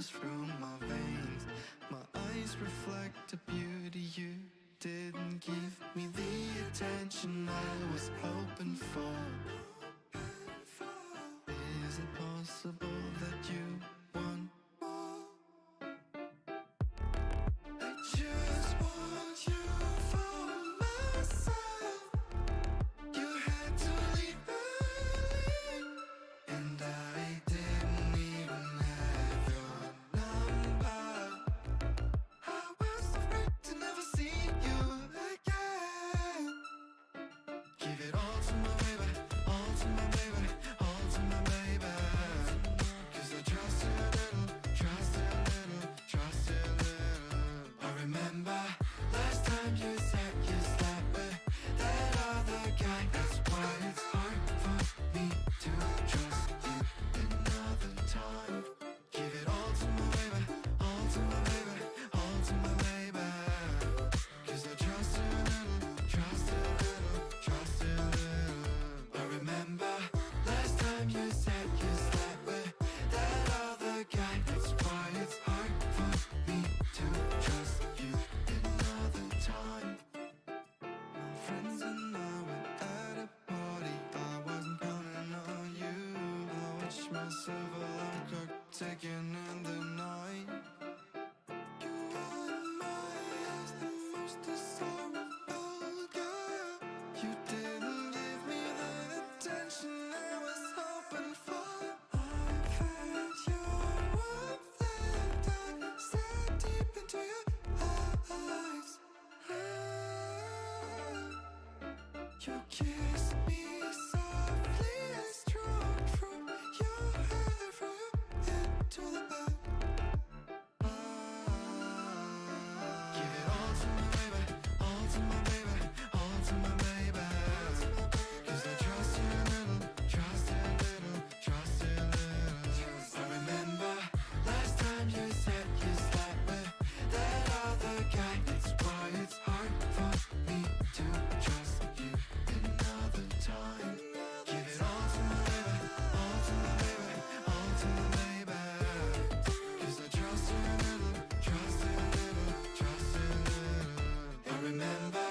pulses through my veins. My eyes reflect a beauty you didn't give me the attention I was hoping for. Is it possible that you want more? I just want you for myself. You had to leave early, and I didn't even have your number. I was afraid to never see you again. Give it all to my baby, all to my baby, all to my baby. 'Cause I trust you a little, trust you a little, trust you a little. I remember last time you said you slept with that other guy. That's why it's hard for me to trust you another time. Give it all to my baby, all to my baby, all to my baby. 'Cause I trust you a little, trust you a little, trust you a little. I remember last time you said you slept with that other guy. That's why it's hard for me to trust you another time. My friends and I were at a party. I wasn't counting on you. I watched myself alarm clock ticking in the night. You were my eyes, the most desirable girl. You didn't give me the attention I was hoping for. I felt your warmth and I stared deep into your eyes. You kissed me softly and strong from your hair, from your head to the back. Give it all to my baby, all to my baby, all to my baby. 'Cause I trust you a little, trust you a little, trust you a little. I remember last time you said you slept with that other guy. That's why it's hard for me to trust you another time. Give it all to my baby, all to my baby, all to my baby. 'Cause I trust you a little, trust you a little, trust you a little. I remember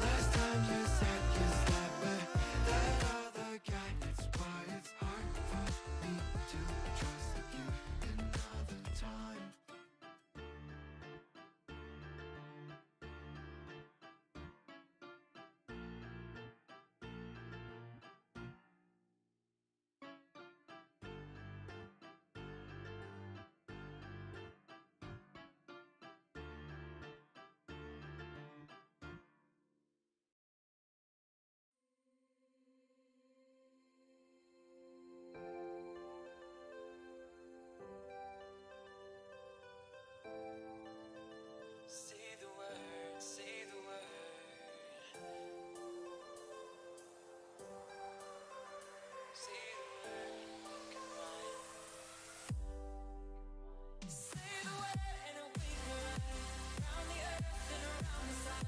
last time you said you slept with that other guy. That's why it's hard for me to trust you another time. Say the word, say the word. Say the word, goodbye. Say the word and we can run around the earth and around the sun.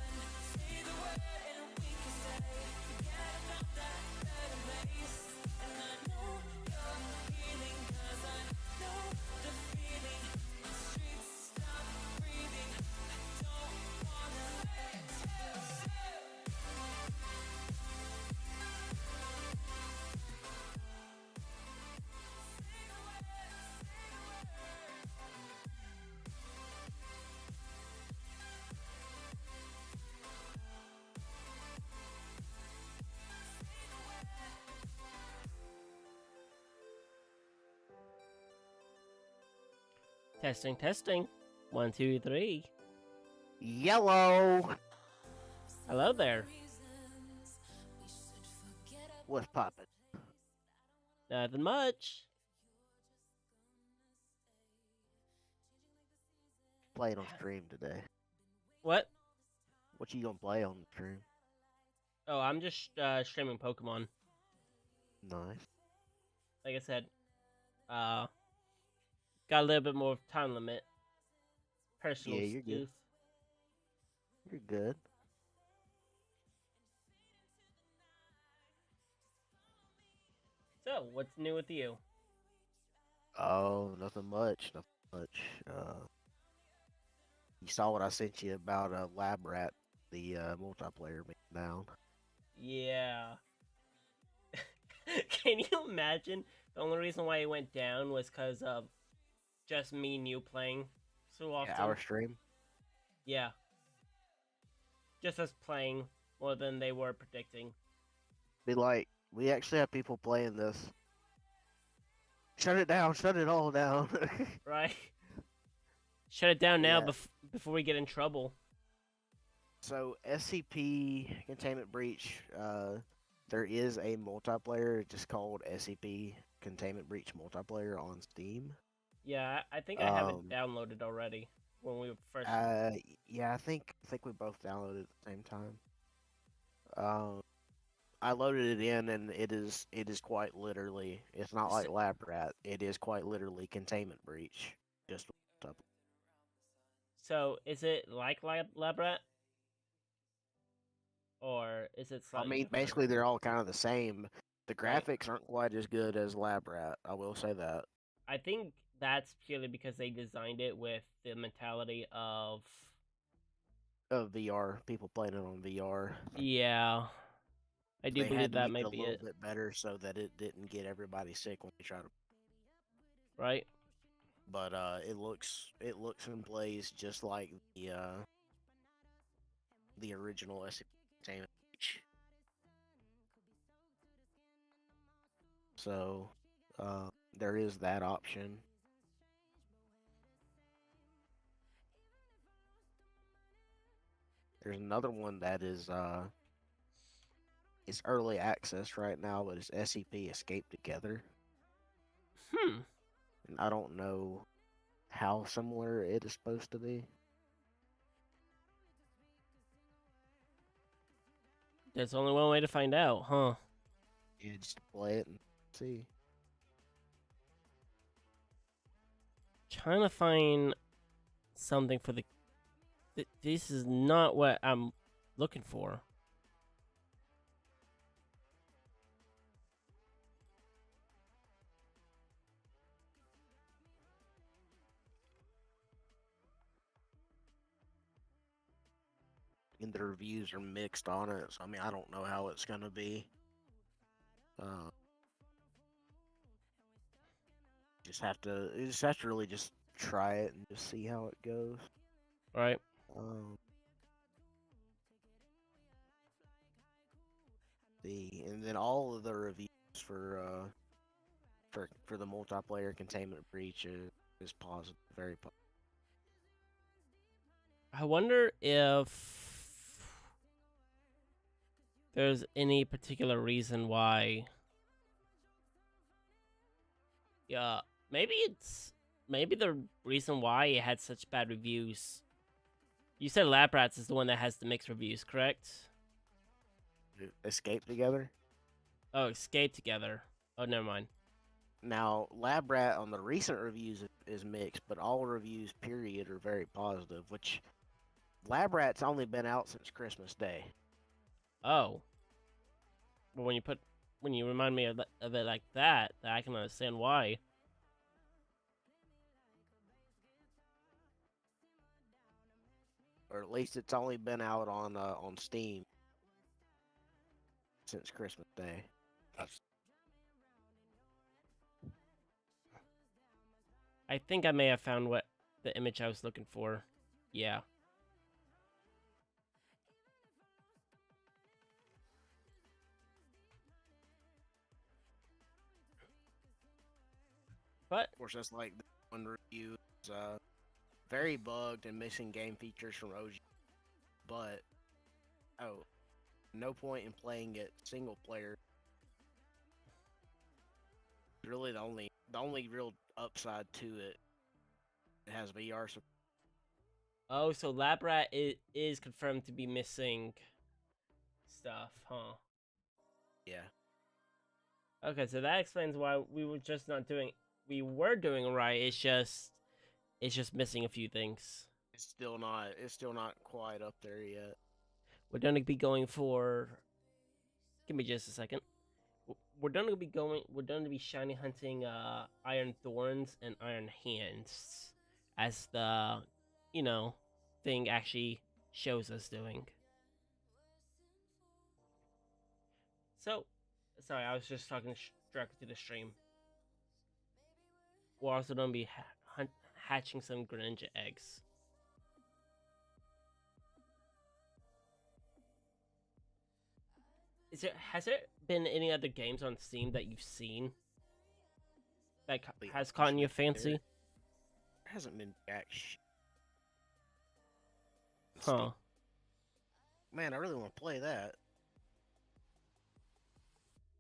Say the word and we can stay together, found that better place. And I know you're healing, 'cause I know the feeling. The streets stop breathing. I don't wanna let you. Say the word, say the word. Testing, testing. 1, 2, 3. Yellow! Hello there. What's poppin'? Nothing much. Playing on stream today. What? What you gonna play on the stream? Oh, I'm just streaming Pokemon. Nice. Like I said, got a little bit more time limit. Personal Yeah, you're good. stuff. You're good. So, what's new with you? Oh, nothing much. Nothing much. You saw what I sent you about Lab Rat, the multiplayer being down. Yeah. Can you imagine? The only reason why it went down was because of just me and you playing so Yeah, often. our stream. Yeah. Just us playing more than they were predicting. Be like, we actually have people playing this. Shut it down. Shut it all down. Right? Shut it down now Yeah. before we get in trouble. So SCP Containment Breach, there is a multiplayer just called SCP Containment Breach multiplayer on Steam. Yeah, I think I have it Um, downloaded already when we first. uh, yeah, I think we both downloaded at the same time. Um, I loaded it in, and it is quite literally. It's not So, like Lab Rat. It is quite literally Containment Breach. Just up. so is it like Labrat? Or is it I slightly mean, different? basically, they're all kind of the same. The Right. graphics aren't quite as good as Lab Rat. I will say that. I think that's purely because they designed it with the mentality of. Of VR, people playing it on VR. Yeah, I do They believe had to that make it a might be little it. bit better so that it didn't get everybody sick when they try to. Right? But it looks and plays just like the original SCP Entertainment. So there is that option. There's another one that is it's early access right now, but it's SCP Escape Together. Hmm. And I don't know how similar it is supposed to be. There's only one way to find out, huh? You just play it and see. Trying to find something for the. This is not what I'm looking for. And the reviews are mixed on it, so I mean I don't know how it's gonna be. Uh, you just have to really just try it and just see how it goes. Right? Um, and then all of the reviews for the multiplayer Containment Breach is positive, very positive. I wonder if there's any particular reason why. Yeah, maybe the reason why it had such bad reviews. You said Lab Rats is the one that has the mixed reviews, correct? Escape Together. Oh, Escape Together. Oh, never mind. Now, Lab Rat on the recent reviews is mixed, but all reviews period are very positive. Which Lab Rat's only been out since Christmas Day. Oh, well, when you remind me of it like that, I can understand why. Or at least it's only been out on Steam since Christmas Day. I think I may have found what the image I was looking for. Yeah. But Of course, that's like the one review is very bugged and missing game features from OG. But oh, no point in playing it single player. Really, the only real upside to it. It has VR support. oh, so Lab Rat is confirmed to be missing stuff, huh? Yeah, Okay, so that explains why we were just not doing. We were doing right. It's just missing a few things. it's still not quite up there yet. We're gonna be going for. Give me just a second. We're gonna be going. We're gonna be shiny hunting Iron Thorns and Iron Hands. as the, you know, thing actually shows us doing. So, sorry, I was just talking directly to the stream. We're also gonna be hatching some Greninja eggs. Has there been any other games on Steam that you've seen that has caught your fancy? There hasn't been jack shit. Huh. Man, I really want to play that.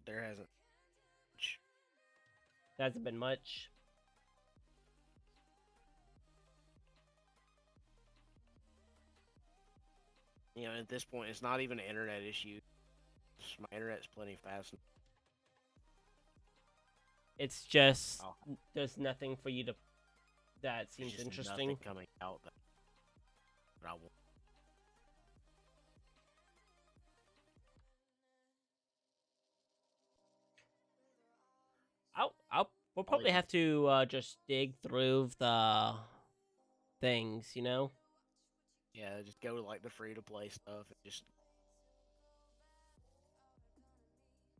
There hasn't. There hasn't been much. You know, at this point, it's not even an internet issue. My internet's plenty fast. It's just Oh. there's nothing for you to that There's seems just interesting. nothing coming out that I want. We'll probably have to just dig through the things, you know? Yeah, just go to like the free to play stuff and just.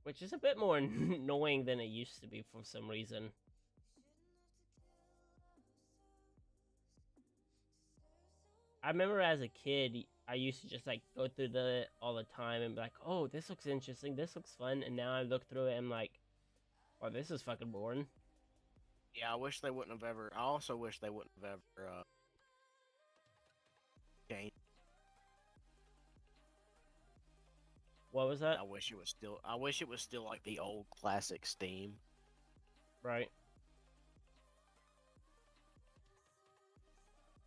Which is a bit more annoying than it used to be for some reason. I remember as a kid, I used to just like go through the all the time and be like, "Oh, this looks interesting. This looks fun." And now I look through it and I'm like, "Oh, this is fucking boring." Yeah, I wish they wouldn't have ever. I also wish they wouldn't have ever changed. What was that? I wish it was still. I wish it was still like the old classic Steam. Right.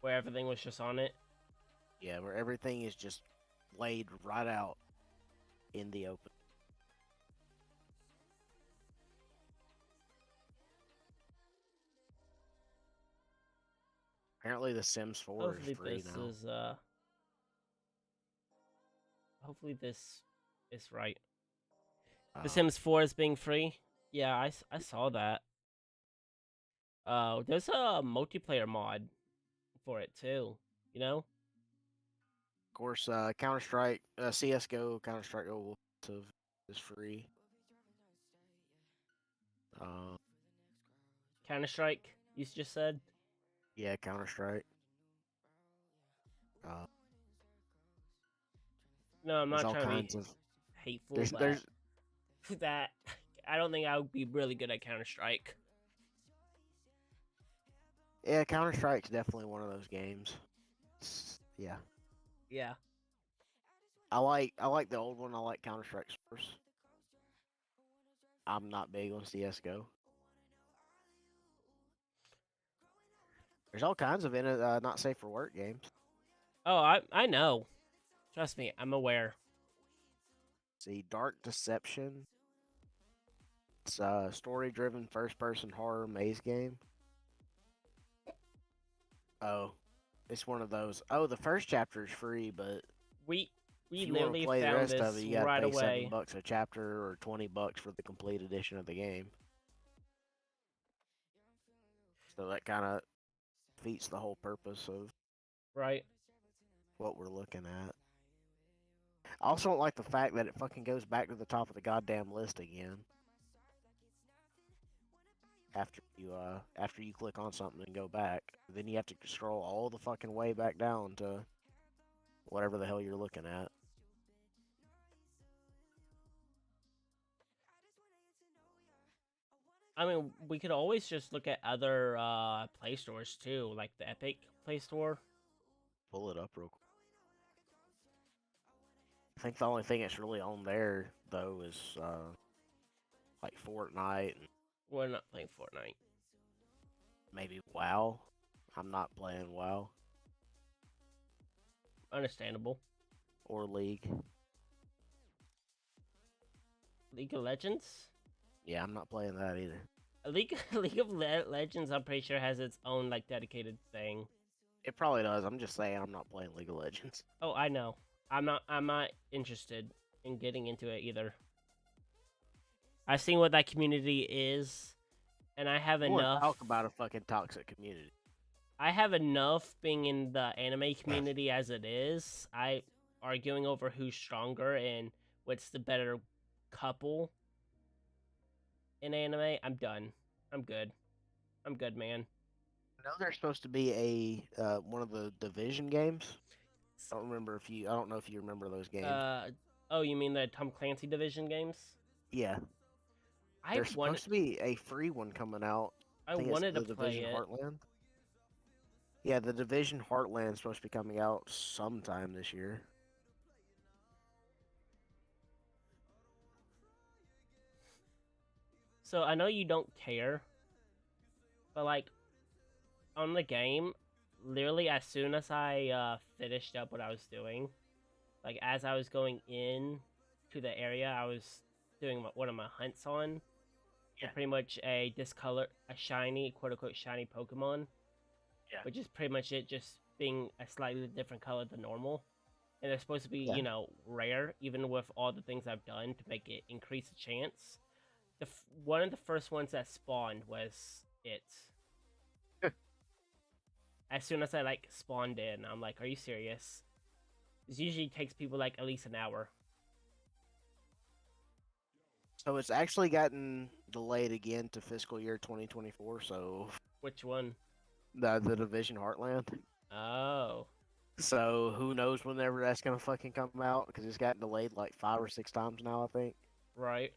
Where everything was just on it. Yeah, where everything is just laid right out in the open. Apparently, The Sims 4 Hopefully is free this now. is hopefully this is right. The Sims 4 is being free. Yeah, I saw that. There's a multiplayer mod for it too. You know? Of course, Counter Strike, CS:GO, Counter Strike Offensive is free. Uh, Counter Strike. You just said. yeah, Counter Strike. No, I'm There's not all trying to kinds be of. hateful, There's but there's that I don't think I would be really good at Counter Strike. yeah, Counter Strike's definitely one of those games. Yeah, Yeah. I like the old one. I like Counter Strike Source. I'm not big on CS:GO. There's all kinds of not safe for work games. Oh, I know. Trust me, I'm aware. See, Dark Deception. It's a story-driven first-person horror maze game. Oh, it's one of those. Oh, the first chapter is free, but We if you want to literally play the found rest of this it, you got to right pay away. $7 a chapter or $20 for the complete edition of the game. So that kind of defeats the whole purpose of Right. what we're looking at. I also don't like the fact that it fucking goes back to the top of the goddamn list again. After you click on something and go back, then you have to scroll all the fucking way back down to whatever the hell you're looking at. I mean, we could always just look at other Play stores too, like the Epic Play Store. Pull it up real quick. I think the only thing that's really on there though is like Fortnite and We're not playing Fortnite. maybe WoW. I'm not playing WoW Understandable. or League. League of Legends? Yeah, I'm not playing that either. League of Legends, I'm pretty sure has its own like dedicated thing. It probably does. I'm just saying I'm not playing League of Legends. Oh, I know. I'm not interested in getting into it either. I've seen what that community is, and I have I want to enough. talk about a fucking toxic community. I have enough being in the anime community as it is. I arguing over who's stronger and what's the better couple in anime. I'm done. I'm good. I'm good, man. I know there's supposed to be a one of the division games. I don't know if you remember those games. Uh oh, you mean the Tom Clancy Division games? Yeah, I there's wanted supposed to be a free one coming out. I I think it's wanted to the play Division it. Heartland. Yeah, the Division Heartland's supposed to be coming out sometime this year. So I know you don't care, but like on the game, literally as soon as I finished up what I was doing, like as I was going in to the area I was doing one of my hunts on, Yeah. and pretty much a shiny, quote unquote shiny Pokemon, Yeah. which is pretty much it, just being a slightly different color than normal. And they're supposed to be, Yeah. rare, even with all the things I've done to make it increase the chance. One of the first ones that spawned was it. As soon as I like spawned in, I'm like, "Are you serious?" This usually takes people like at least an hour. So it's actually gotten delayed again to fiscal year 2024. So Which one? the Division Heartland. Oh, So who knows whenever that's gonna fucking come out? Because it's gotten delayed like 5 or 6 times now, I think. right.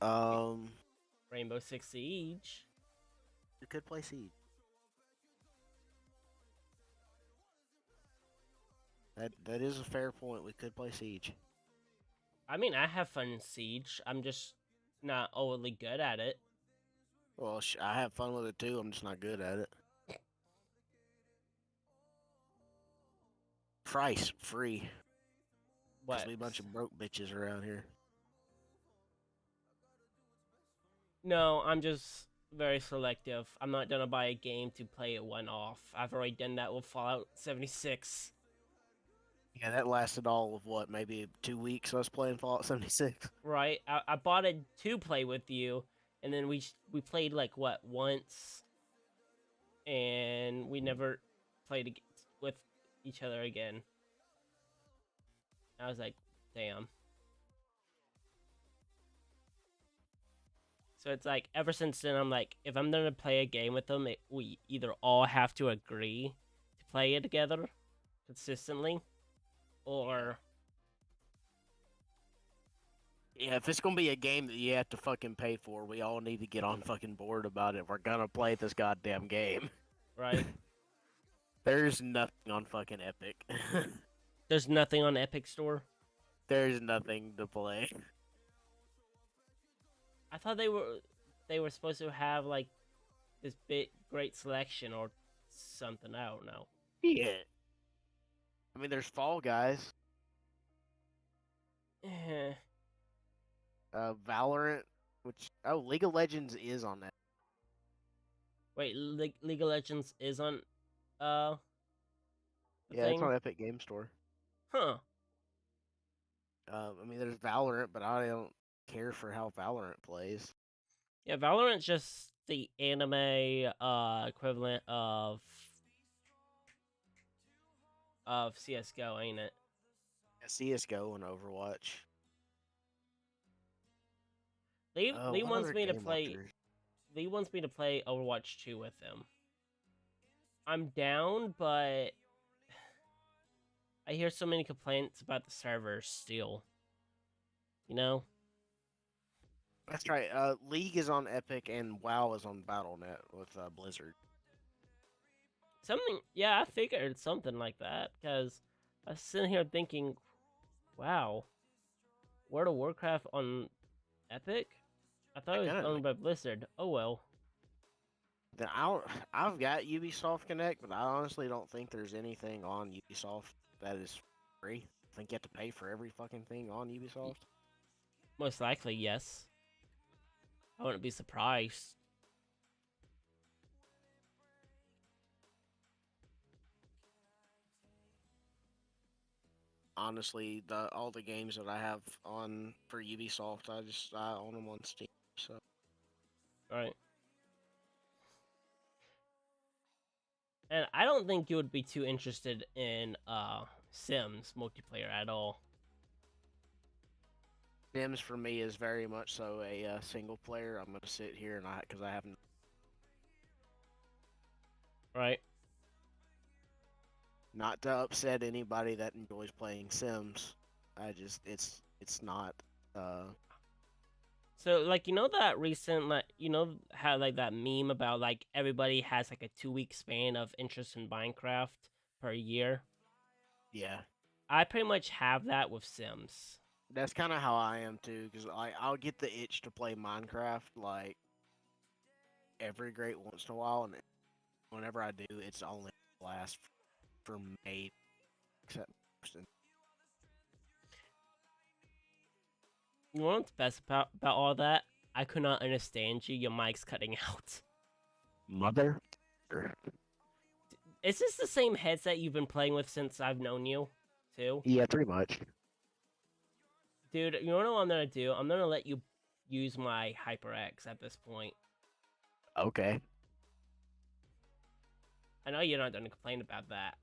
Um, Rainbow Six Siege. we could play Siege. That is a fair point. We could play Siege. I mean, I have fun in Siege. I'm just not overly good at it. Well, I have fun with it too. I'm just not good at it. Price free. Cause What? we a bunch of broke bitches around here. No, I'm just very selective. I'm not gonna buy a game to play it one off. I've already done that with Fallout 76. Yeah, that lasted all of what, maybe 2 weeks. Us playing Fallout 76. Right? I bought it to play with you, and then we played like what once, and we never played with each other again. I was like, damn. So it's like ever since then, I'm like, if I'm gonna play a game with them, we either all have to agree to play it together consistently, or Yeah, if it's gonna be a game that you have to fucking pay for, we all need to get on fucking board about it. We're gonna play this goddamn game. right? There's nothing on fucking Epic. There's nothing on Epic Store. There's nothing to play. I thought they were supposed to have like this big great selection or something. I don't know. Yeah. I mean, there's Fall Guys, Eh. Valorant, League of Legends is on that. Wait, League of Legends is on the Yeah, it's thing? on Epic Game Store. Huh. I mean, there's Valorant, but I don't care for how Valorant plays. Yeah, Valorant's just the anime equivalent of CS:GO, ain't it? CS:GO and Overwatch. Lee What wants other me to game play launchers? Lee wants me to play Overwatch 2 with him. I'm down, but I hear so many complaints about the servers still. You know? That's right. League is on Epic and WoW is on BattleNet with Blizzard. Something, yeah, I figured something like that, because I was sitting here thinking, wow, World of Warcraft on Epic? I thought it was kinda owned by Blizzard. Oh well. Then I've got Ubisoft Connect, but I honestly don't think there's anything on Ubisoft that is free. I think you have to pay for every fucking thing on Ubisoft. Most likely, yes. I wouldn't be surprised. Honestly, all the games that I have on for Ubisoft, I own them on Steam. So Right. And I don't think you would be too interested in Sims multiplayer at all. Sims for me is very much so a single player. I'm gonna sit here and because I haven't. Right? Not to upset anybody that enjoys playing Sims. It's not. So like that recent like how like that meme about like everybody has like a 2 week span of interest in Minecraft per year. Yeah, I pretty much have that with Sims. that's kind of how I am too. Because I'll get the itch to play Minecraft like every great once in a while, and whenever I do, it's only last for May, except. You know what's best about all that? I could not understand you. Your mic's cutting out. Mother. Is this the same headset you've been playing with since I've known you, too? Yeah, pretty much. Dude, you know what I'm gonna do? I'm gonna let you use my HyperX at this point. Okay. I know you're not gonna complain about that.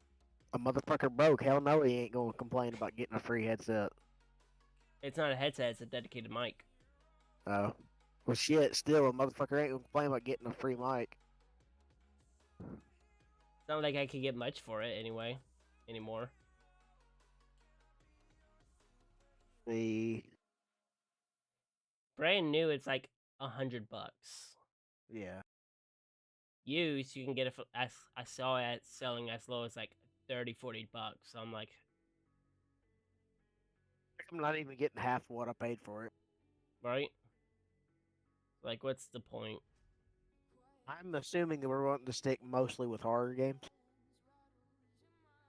A motherfucker broke. Hell no, he ain't gonna complain about getting a free headset. It's not a headset, it's a dedicated mic. Oh. Well, shit, still, a motherfucker ain't gonna complain about getting a free mic. It's not like I could get much for it anymore. The. Brand new, it's like $100. Yeah. Used, you can get it for, as I saw it selling as low as like 30, $40. So I'm like, I'm not even getting half of what I paid for it. right? Like, what's the point? I'm assuming that we're wanting to stick mostly with horror games.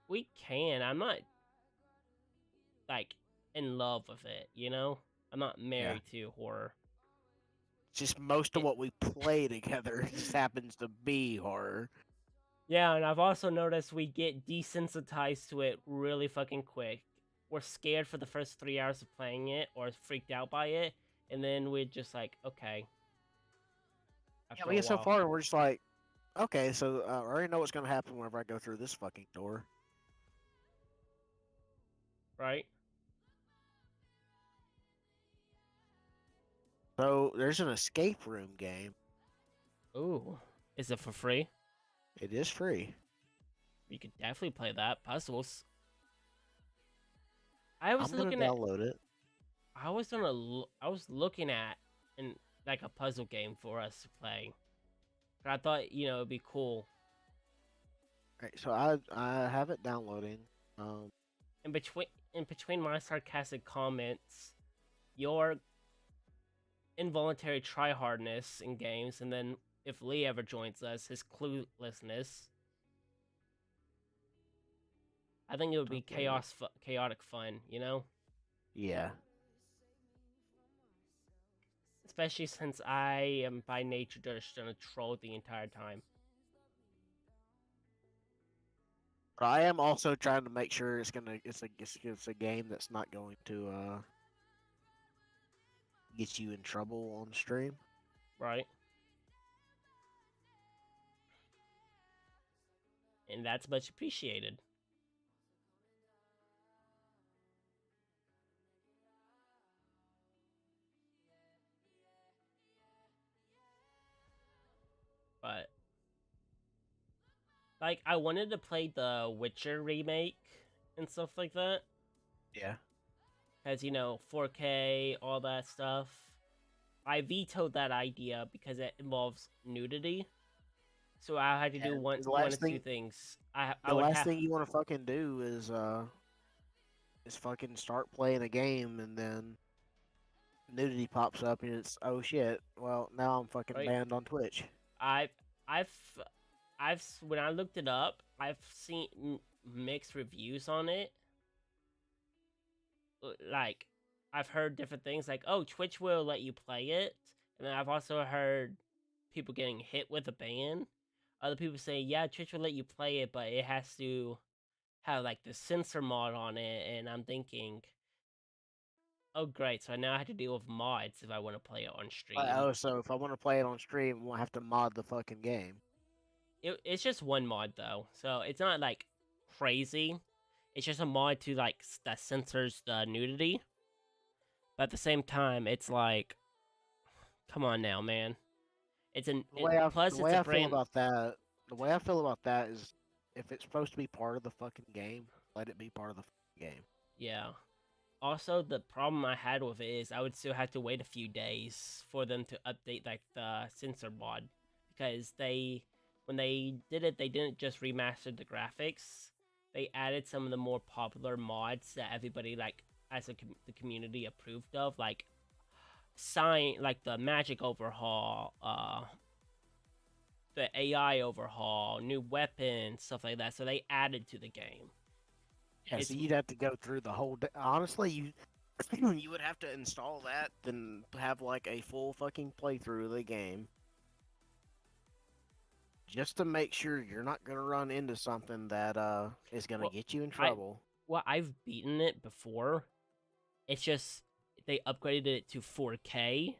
We can. I'm not like in love with it, you know? I'm not married to horror. Just most of what we play together just happens to be horror. Yeah, and I've also noticed we get desensitized to it really fucking quick. We're scared for the first 3 hours of playing it or freaked out by it, and then we're just like, okay. Yeah, After we a get so while, far and we're just like, okay, so I already know what's gonna happen whenever I go through this fucking door. right? So there's an escape room game. Ooh, is it for free? It is free. You could definitely play that. Puzzles. I I'm was gonna looking at. download it. I was looking at and like a puzzle game for us to play. I thought it'd be cool. Right, so I have it downloading. In between my sarcastic comments, your involuntary tryhardness in games, and then if Lee ever joins us, his cluelessness. I think it would be Okay. chaotic fun, Yeah. especially since I am by nature just gonna troll the entire time. But I am also trying to make sure it's a game that's not going to get you in trouble on stream. Right? And that's much appreciated. But like I wanted to play the Witcher remake and stuff like that. Yeah. As 4K, all that stuff. I vetoed that idea because it involves nudity. So I had to do one The one last of two thing things. the last thing you want to fucking do is fucking start playing a game and then nudity pops up and it's oh shit. Well, now I'm fucking right. banned on Twitch. I've I've when I looked it up, I've seen mixed reviews on it. Like I've heard different things like, oh, Twitch will let you play it, and then I've also heard people getting hit with a ban. Other people say, yeah, Twitch will let you play it, but it has to have like the censor mod on it, and I'm thinking, oh great, so now I have to deal with mods if I want to play it on stream. Oh, so if I want to play it on stream, we'll have to mod the fucking game. it's just one mod though, so it's not like crazy. It's just a mod to like that censors the nudity, but at the same time, it's like, come on now, man. The Plus it's way a I feel brand. about that, the way I feel about that is, if it's supposed to be part of the fucking game, let it be part of the fucking game. Yeah. Also, the problem I had with it is I would still have to wait a few days for them to update like the censor mod, because when they did it, they didn't just remaster the graphics. They added some of the more popular mods that everybody like the community approved of, like like the magic overhaul, the AI overhaul, new weapons, stuff like that. So they added to the game. Yeah, so It's you'd have to go through the whole. Honestly, you you would have to install that, then have like a full fucking playthrough of the game, just to make sure you're not gonna run into something that is gonna well, get you in I trouble. I've beaten it before. It's just they upgraded it to 4K,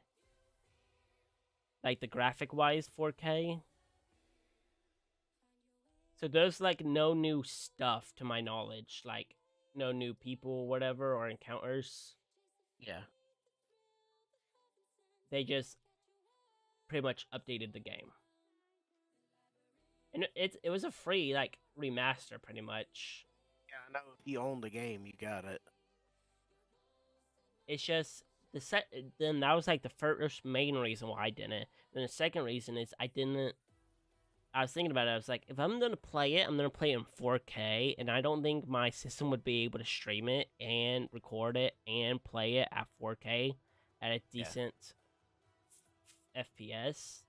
like the graphic wise 4K. So there's like no new stuff to my knowledge, like no new people, whatever, or encounters. Yeah. They just pretty much updated the game, and it was a free like remaster, pretty much. Yeah, I know. If you own the game, you got it. It's just the set. Then that was like the first main reason why I didn't. Then the second reason is I didn't. I was thinking about it. I was like, if I'm gonna play it, I'm gonna play it in 4K, and I don't think my system would be able to stream it and record it and play it at 4K at a Yeah. decent FPS.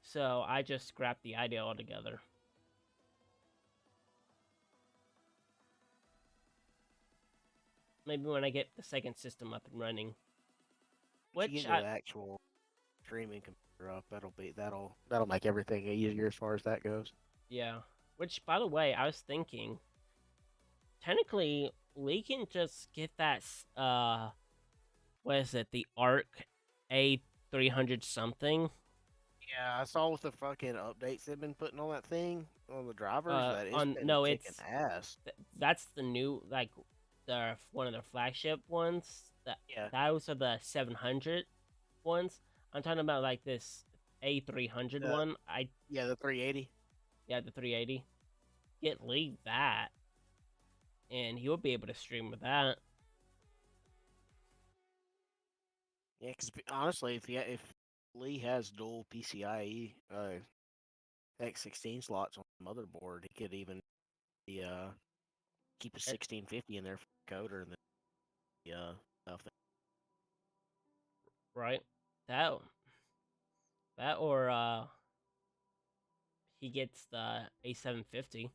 So I just scrapped the idea altogether. Maybe when I get the second system up and running, If you which get the actual streaming computer up, that'll make everything easier as far as that goes. yeah. Which, by the way, I was thinking, technically, we can just get that, what is it, the ARC A300 something? Yeah, I saw with the fucking updates they've been putting on that thing on the drivers that it's been No, kicking ass. that's the new, like, one of their flagship ones. Yeah. Those are the 700 ones. I'm talking about, like, this A300 The one. Yeah, the 380. Yeah, the 380. Get Lee that, and he would be able to stream with that. Yeah, because honestly, if Lee has dual PCIe X16 slots on the motherboard, he could even keep a It- 1650 in there for the coder and the stuff. right? That or he gets the A750.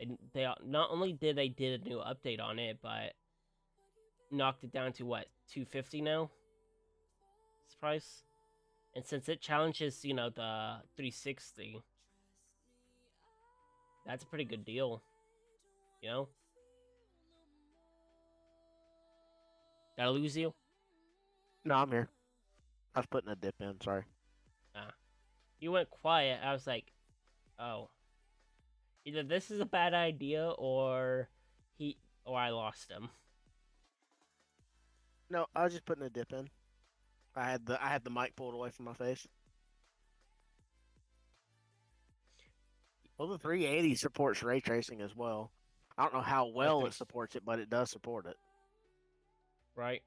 And not only did they did a new update on it, but knocked it down to what, 250 now? Its price. And since it challenges, the 360, that's a pretty good deal. You know? Did I lose you? No, I'm here. I was putting a dip in. Sorry. Nah. You went quiet. I was like, oh. Either this is a bad idea or I lost him. No, I was just putting a dip in. I had the mic pulled away from my face. Well, the 380 supports ray tracing as well. I don't know how well it supports it, but it does support it. Right?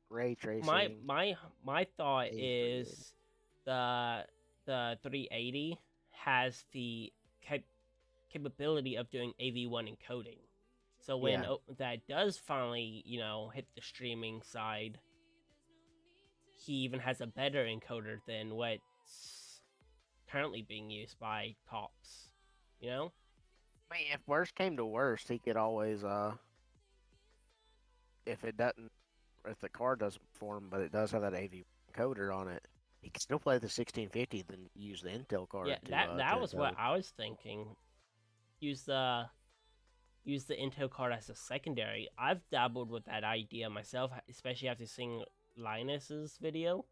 Ray tracing. My thought is is the 380 has the capability of doing AV1 encoding. So when Yeah. that does finally, hit the streaming side, he even has a better encoder than what's currently being used by tops. You know? I mean, if worst came to worst, he could always if it doesn't, if the card doesn't perform, but it does have that AV coder on it, he can still play the 1650, then use the Intel card. Yeah, that was what I was thinking. Use the Intel card as a secondary. I've dabbled with that idea myself, especially after seeing Linus's video.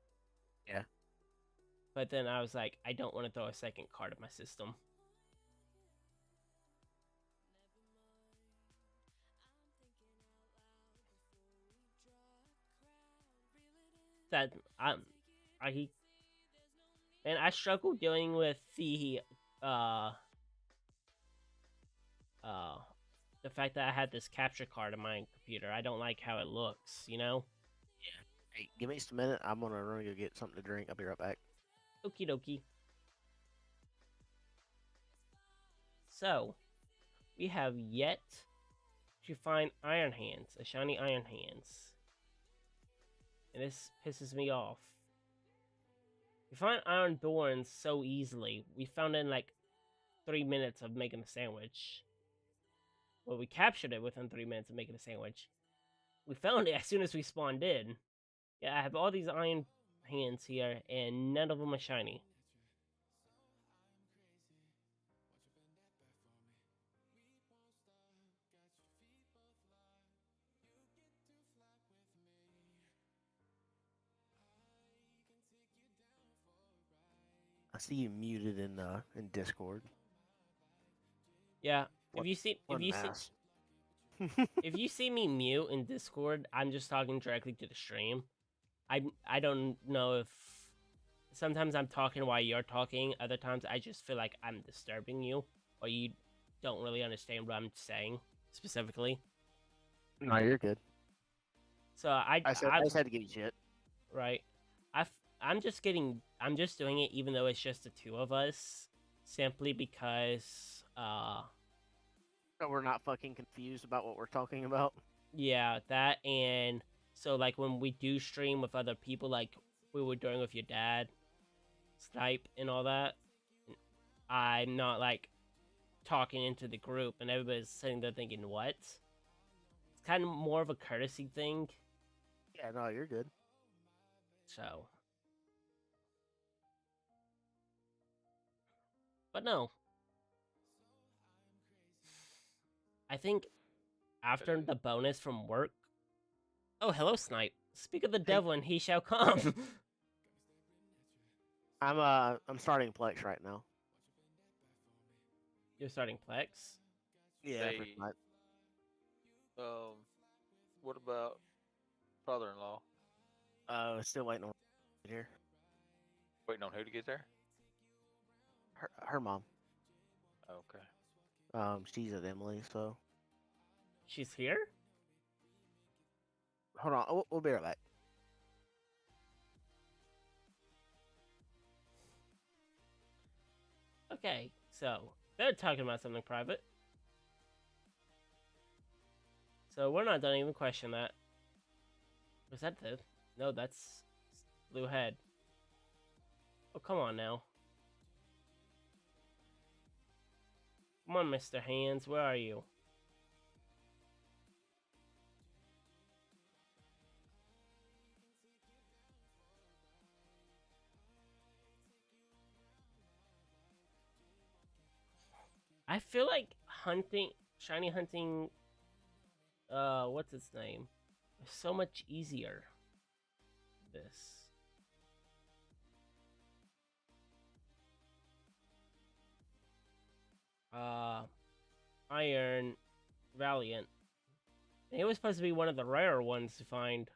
Yeah. But then I was like, I don't want to throw a second card in my system. That I and I struggle dealing with uh uh the fact that I had this capture card on my computer. I don't like how it looks, you know? Hey, give me just a minute. I'm gonna run and go get something to drink. I'll be right back. Okie dokie. So, we have yet to find Iron Hands, a shiny Iron Hands. And this pisses me off. We find Iron Thorns so easily. We found it in like 3 minutes of making a sandwich. Well, we captured it within 3 minutes of making a sandwich. We found it as soon as we spawned in. Yeah, I have all these Iron Hands here, and none of them are shiny. I see you muted in Discord. Yeah, What- if you see What an ass. if you see me mute in Discord, I'm just talking directly to the stream. I don't know if sometimes I'm talking while you're talking. Other times I just feel like I'm disturbing you, or you don't really understand what I'm saying specifically. No, you're good. So I I just had to give you shit. right. I'm just doing it even though it's just the two of us, simply because So we're not fucking confused about what we're talking about. yeah, that, and so like when we do stream with other people, like we were doing with your dad, Skype and all that, I'm not like talking into the group and everybody's sitting there thinking what? It's kind of more of a courtesy thing. Yeah, no, you're good. So, but no, I think after the bonus from work. Oh, hello, Snipe. Speak of the devil, and he shall come. I'm starting Plex right now. You're starting Plex. Yeah, for Hey, tonight. what about father-in-law? Still waiting on here. Waiting on who to get there? Her mom. Okay. She's at Emily, so She's here. hold on. We'll be right back. Okay, so they're talking about something private. So we're not done even question that. Was that the? No, that's Blue Head. Oh, come on now. Come on, Mr. Hands, where are you? I feel like shiny hunting, what's its name? Is so much easier. This. Iron Valiant. And it was supposed to be one of the rarer ones to find.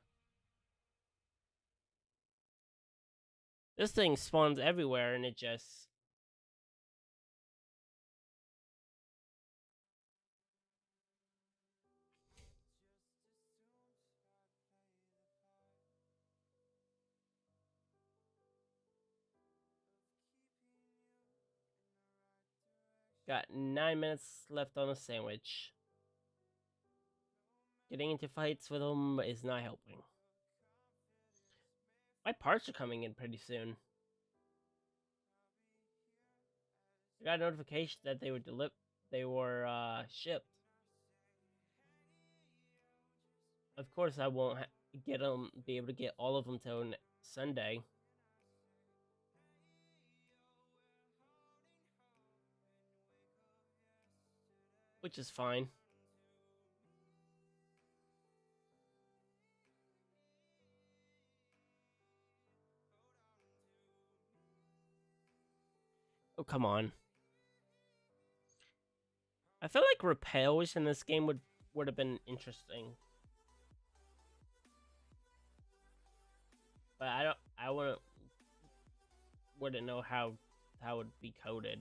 This thing spawns everywhere and it just. Got 9 minutes left on a sandwich. Getting into fights with them is not helping. My parts are coming in pretty soon. I got a notification that they were shipped. Of course, I won't be able to get all of them till Sunday. Which is fine. Oh, come on. I feel like repels in this game would have been interesting. But I wouldn't know how it would be coded.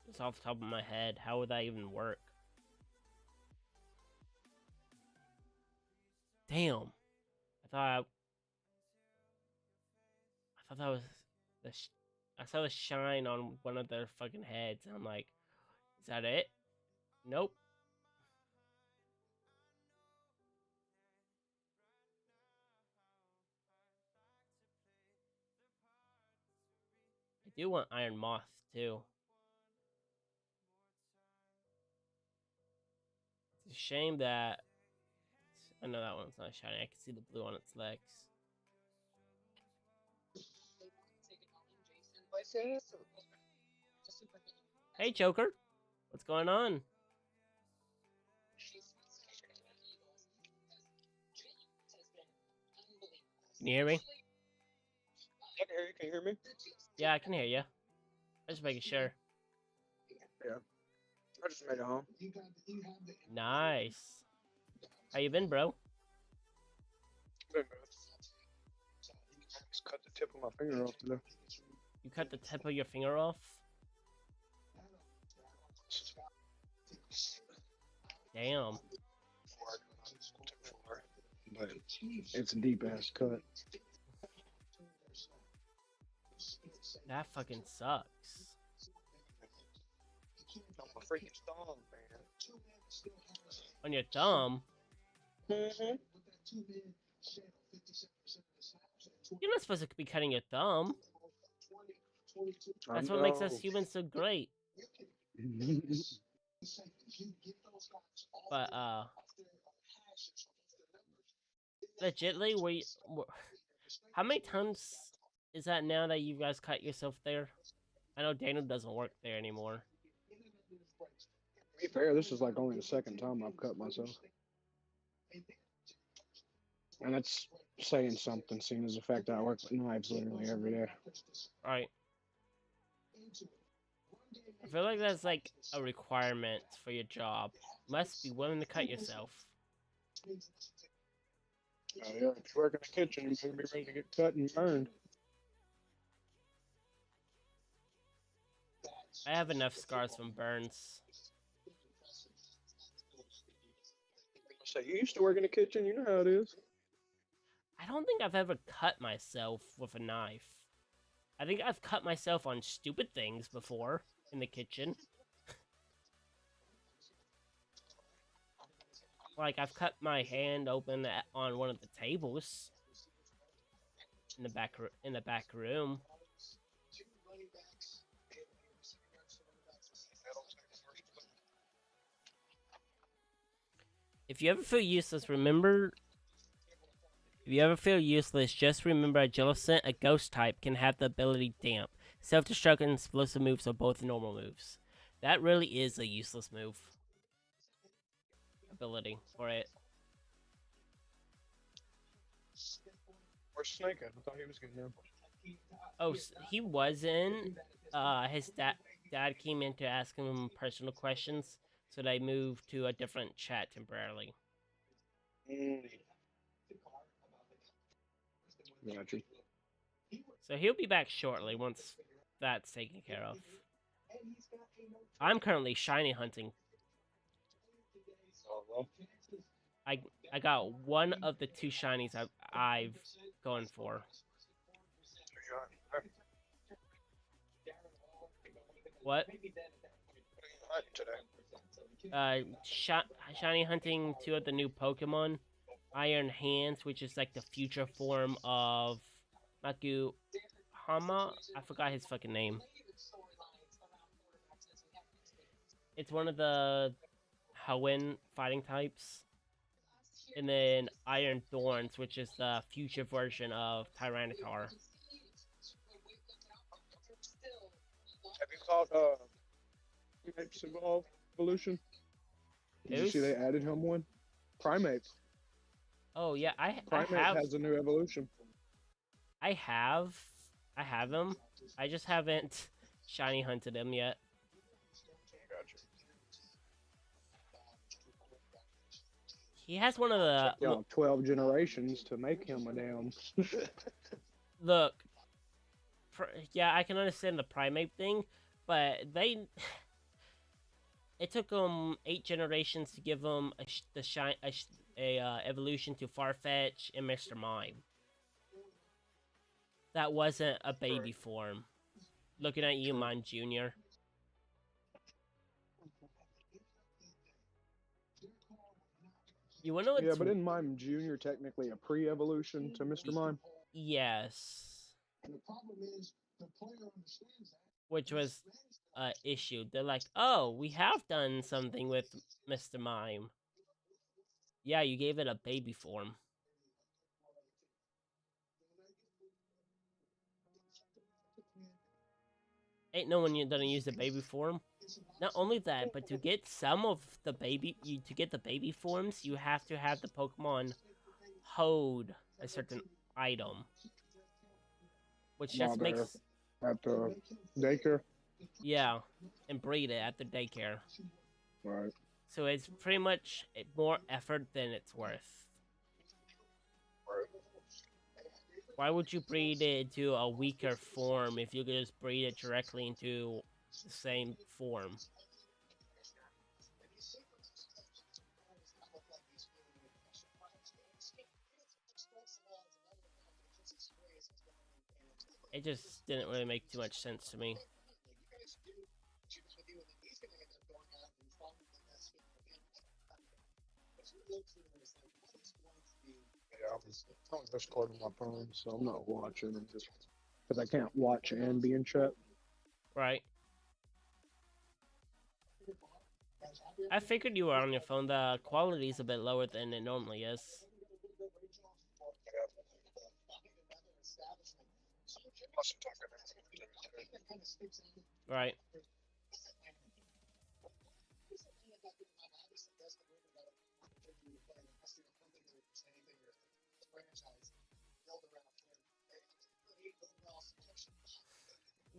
Just off the top of my head, how would that even work? Damn. I thought that was I saw the shine on one of their fucking heads, and I'm like, is that it? Nope. I do want Iron Moth too. It's a shame that I know that one's not shiny. I can see the blue on its legs. Hey, Joker. What's going on? Can you hear me? I can hear you. Can you hear me? Yeah, I can hear you. I'm just making sure. Yeah. I just made it home. Nice. How you been, bro? Been good. Just cut the tip of my finger off today. You cut the tip of your finger off? Damn. But it's a deep ass cut. That fucking sucks. On my freaking thumb, man. On your thumb? Mm-hmm. You're not supposed to be cutting your thumb. That's what makes us humans so great. But, legitly, how many times is that now that you guys cut yourself there? I know Daniel doesn't work there anymore. To be fair, this is like only the second time I've cut myself. And that's saying something, seeing as the fact that I work with knives literally every day. Right. I feel like that's like a requirement for your job. Must be willing to cut yourself. Oh yeah, if you work in the kitchen, you better be ready to get cut and burned. I have enough scars from burns. So you used to work in the kitchen, you know how it is. I don't think I've ever cut myself with a knife. I think I've cut myself on stupid things before in the kitchen. Like, I've cut my hand open on one of the tables in the back room. If you ever feel useless, just remember a Jellicent, a ghost type, can have the ability Damp. Self-destruct and explosive moves are both normal moves. That really is a useless move. Ability for it. Where's Snake at? I thought he was getting in. Oh, he was in. His dad came in to ask him personal questions, so they moved to a different chat temporarily. Gotcha. So he'll be back shortly once that's taken care of. I'm currently shiny hunting. Oh, well. I got one of the 2 shinies I've going for. What? Shiny hunting 2 of the new Pokemon. Iron Hands, which is like the future form of Maku Hama. I forgot his fucking name. It's one of the Hoenn fighting types. And then Iron Thorns, which is the future version of Tyranitar. Have you caught Primates evolution. Did you see Who's? they added him one? Primate. Oh yeah, Primate has a new evolution. I have I have him. I just haven't shiny hunted him yet. Gotcha. He has one of Took the y'all 12 generations to make him a damn. look. Yeah, I can understand the primate thing, but it took them 8 generations to give them a evolution to Farfetch and Mr. Mime. That wasn't a baby form. Looking at you, Mime Junior. You wanna know Yeah, what's but isn't Mime Junior technically a pre-evolution to Mr. Mime? yes, which was issue. They're like, oh, we have done something with Mr. Mime. Yeah, you gave it a baby form. Ain't no one gonna use the baby form. Not only that, but to get some of the to get the baby forms, you have to have the Pokemon hold a certain item, which While just they're makes at the daycare. yeah, and breed it at the daycare. Right. So it's pretty much more effort than it's worth. Why would you breed it into a weaker form if you could just breed it directly into the same form? It just didn't really make too much sense to me. Yeah, I'm on Discord on my phone, so I'm not watching. I'm just because I can't watch and be in chat. Right. I figured you were on your phone. The quality is a bit lower than it normally is. Right.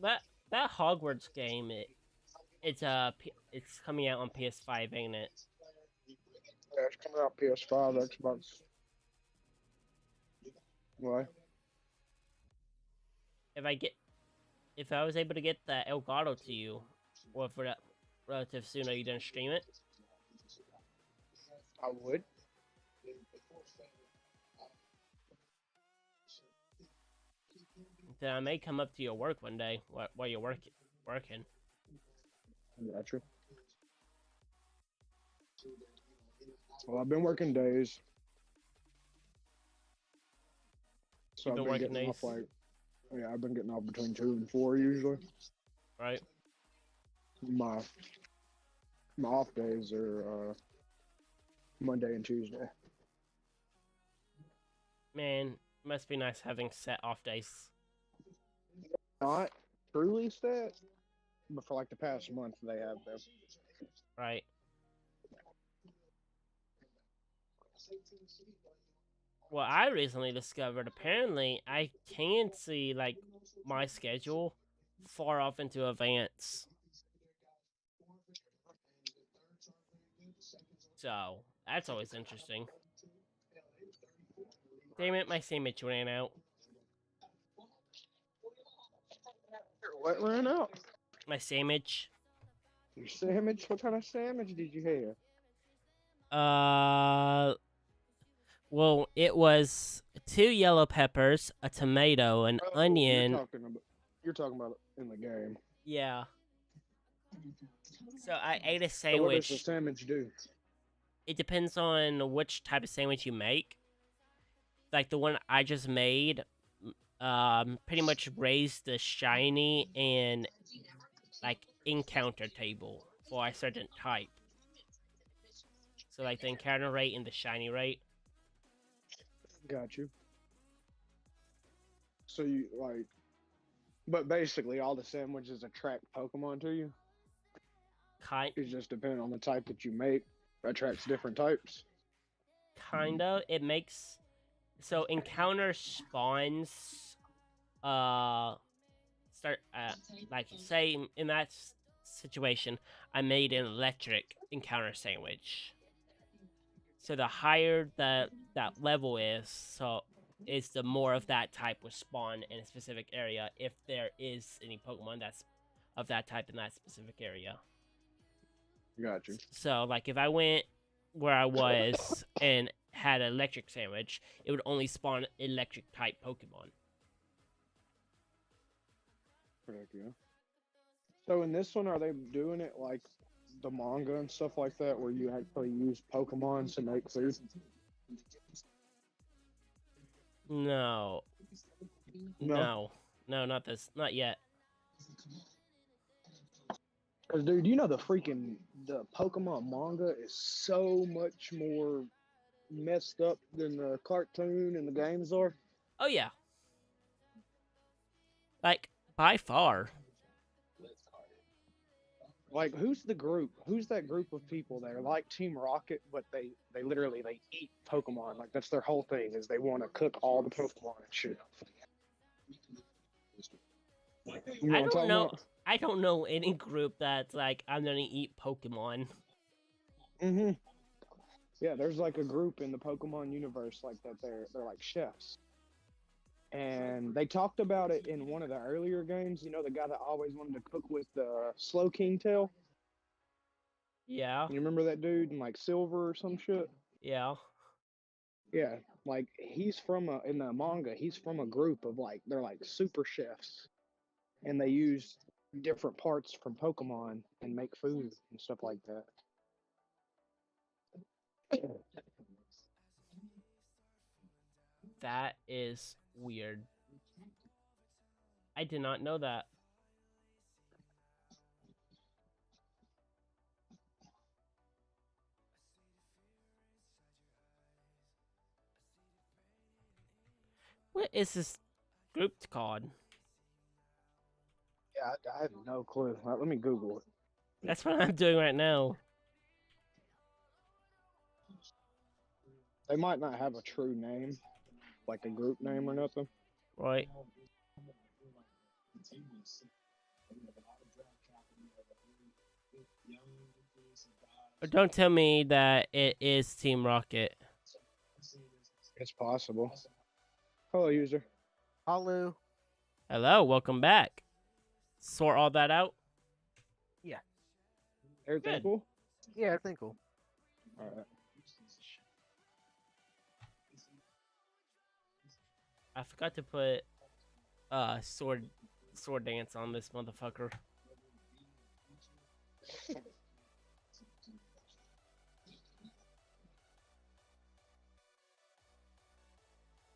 That that Hogwarts game, it's coming out on PS5, ain't it? Yeah, it's coming out PS5, Xbox. Why? If I was able to get the Elgato to you, or for that relative soon, are you gonna stream it? I would. Then I may come up to your work one day while you're working. Gotcha. Well, I've been working days. So You've I've been been working getting days? off I've been getting off between 2 and 4 usually. Right. My off days are Monday and Tuesday. Man, must be nice having set off days. Not truly set, but for like the past month they have them. Right. Well, I recently discovered apparently I can see like my schedule far off into advance. So that's always interesting. Damn it, my sandwich ran out. What ran out? My sandwich. Your sandwich? What kind of sandwich did you have? Well, it was 2 yellow peppers, a tomato, an Oh, onion. you're talking about in the game. Yeah. So I ate a So what does the sandwich. sandwich do? It depends on which type of sandwich you make. Like the one I just made, pretty much raised the shiny and like encounter table for a certain type. So like the encounter rate and the shiny rate. Got you. So you but basically all the sandwiches attract Pokemon to you. It's just depending on the type that you make, attracts different types. Kinda. It makes so encounter spawns. Start like say in that situation, I made an electric encounter sandwich. So the higher that level is, so is the more of that type will spawn in a specific area if there is any Pokemon that's of that type in that specific area. Got you. So like if I went where I was and had an electric sandwich, it would only spawn electric type Pokemon. Heck yeah. So in this one, are they doing it like the manga and stuff like that, where you actually use Pokemon to make food? No. No, not this, not yet. Because, dude, you know the Pokemon manga is so much more messed up than the cartoon and the games are. Oh yeah. Like by far. Like, who's the group? Who's that group of people that are like Team Rocket, but they literally they eat Pokemon? Like that's their whole thing is they want to cook all the Pokemon and shit. You know I what I'm don't talking know. about? I don't know any group that's like I'm gonna eat Pokemon. Mm-hmm. Yeah, there's like a group in the Pokemon universe like that. They're like chefs, and they talked about it in one of the earlier games. You know, the guy that always wanted to cook with the Slow King tail. Yeah, You remember that dude in like Silver or some shit? yeah. Yeah, like he's from in the manga. He's from a group of like they're like super chefs, and they use different parts from Pokemon and make food and stuff like that. That is weird. I did not know that. What is this group called? Yeah, I have no clue. Let me Google it. That's what I'm doing right now. They might not have a true name, like a group name or nothing. Right. But don't tell me that it is Team Rocket. It's possible. Hello, user. Hello. Hello, welcome back. Sort all that out. Everything Good. cool? Yeah, I think cool. All right. I forgot to put sword dance on this motherfucker.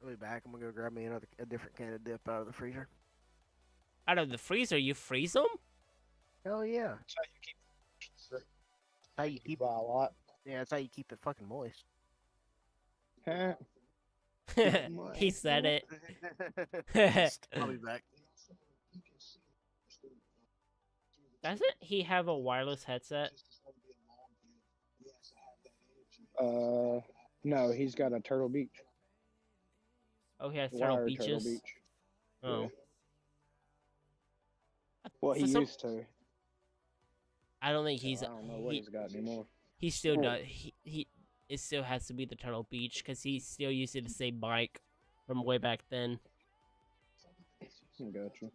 I'll be back. I'm gonna go grab me a different can of dip out of the freezer. Out of the freezer, you freeze them? Hell yeah. That's how you keep. How you keep Buy a lot. Yeah, that's how you keep it fucking moist. Huh? He said it. I'll be back. Doesn't he have a wireless headset? No, he's got a Turtle Beach. Oh, he has Turtle Wired Beaches. Turtle Beach. Oh, Yeah. Well, he For some- used to. I don't think So he's. I don't know what he's got anymore. He still does. He it still has to be the Turtle Beach because he's still using the same bike from way back then. Gotcha.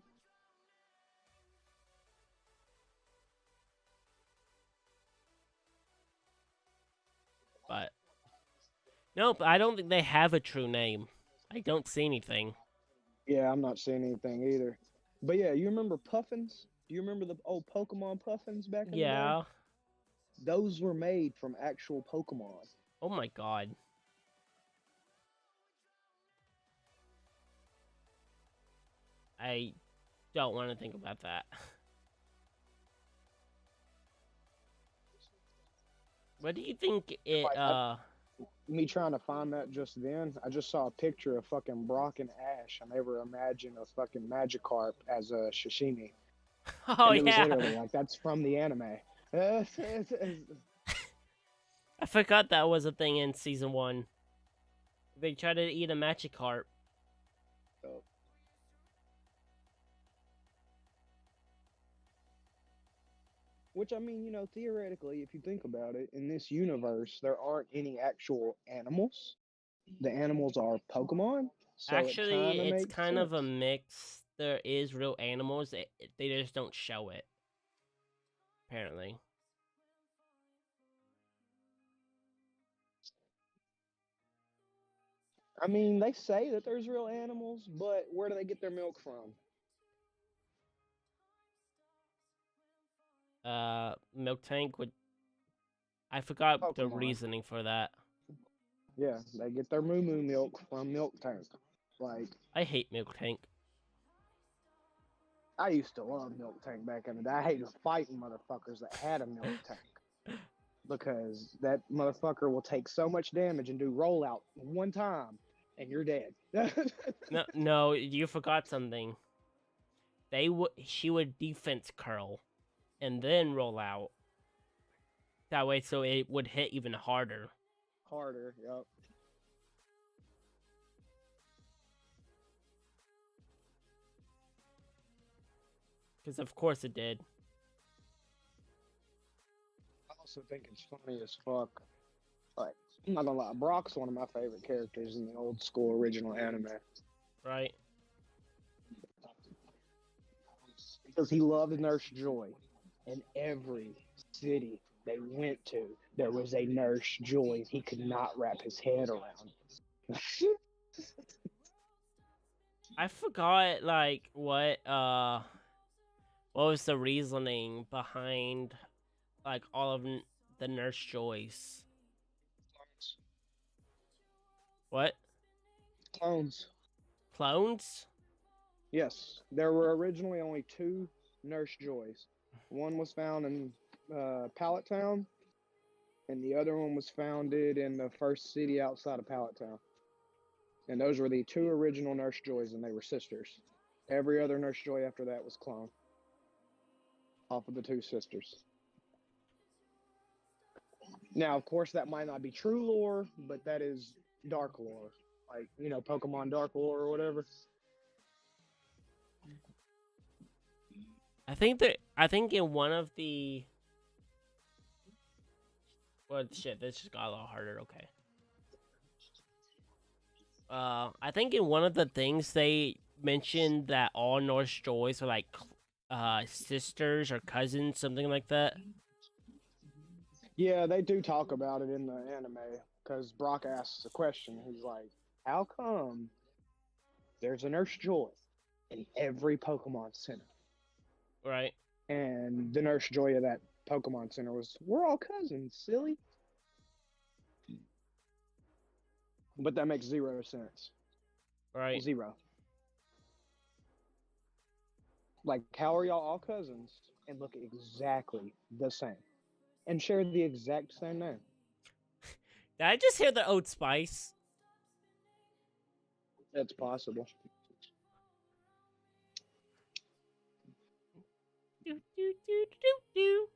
But nope, I don't think they have a true name. I don't see anything. Yeah, I'm not seeing anything either. But yeah, you remember Puffins? Do you remember the old Pokemon Puffins back in the day? Yeah. Those were made from actual Pokemon. Oh my god. I don't want to think about that. What do you think it Me trying to find that just then, I just saw a picture of fucking Brock and Ash. I never imagined a fucking Magikarp as a Shishini. Oh And it was yeah. literally like that's from the anime. I forgot that was a thing in season 1. They tried to eat a Magikarp. Which, I mean, theoretically, if you think about it, in this universe, there aren't any actual animals. The animals are Pokemon, so it Actually, kind of it's makes kind of a sense. mix. There is real animals. They just don't show it. Apparently. I mean, they say that there's real animals, but where do they get their milk from? Milk Tank would. I forgot the Pokemon. reasoning for that. Yeah, they get their moo moo milk from Milk Tank. Like, I hate Milk Tank. I used to love Milk Tank back in the day. I hated fighting motherfuckers that had a Milk Tank. Because that motherfucker will take so much damage and do rollout one time, and you're dead. No, you forgot something. She would defense curl, and then roll out. That way, so it would hit even harder. Harder, yep. Because of course it did. I also think it's funny as fuck. Like, I'm not gonna lie, Brock's one of my favorite characters in the old school original anime. Right? Because he loved Nurse Joy. In every city they went to, there was a Nurse Joy he could not wrap his head around. I forgot, like, what was the reasoning behind, like, all of the Nurse Joys? What? Clones. Clones? Yes, there were originally only two Nurse Joys. One was found in Pallet Town, and the other one was founded in the first city outside of Pallet Town. And those were the two original Nurse Joys, and they were sisters. Every other Nurse Joy after that was clone off of the two sisters. Now, of course, that might not be true lore, but that is dark lore. Like, Pokemon Dark lore or whatever. I think in one of the... Well, shit, this just got a lot harder, okay. I think in one of the things they mentioned that all Norse Joys are like sisters or cousins, something like that. Yeah, they do talk about it in the anime, because Brock asks a question. He's like, how come there's a Nurse Joy in every Pokemon Center? Right. And the Nurse Joy of that Pokemon Center was, we're all cousins, silly. But that makes zero sense. Right. Zero. Like, how are y'all all cousins and look exactly the same and share the exact same name? Did I just hear the Oat Spice? It's possible. Do, do, do, do, do.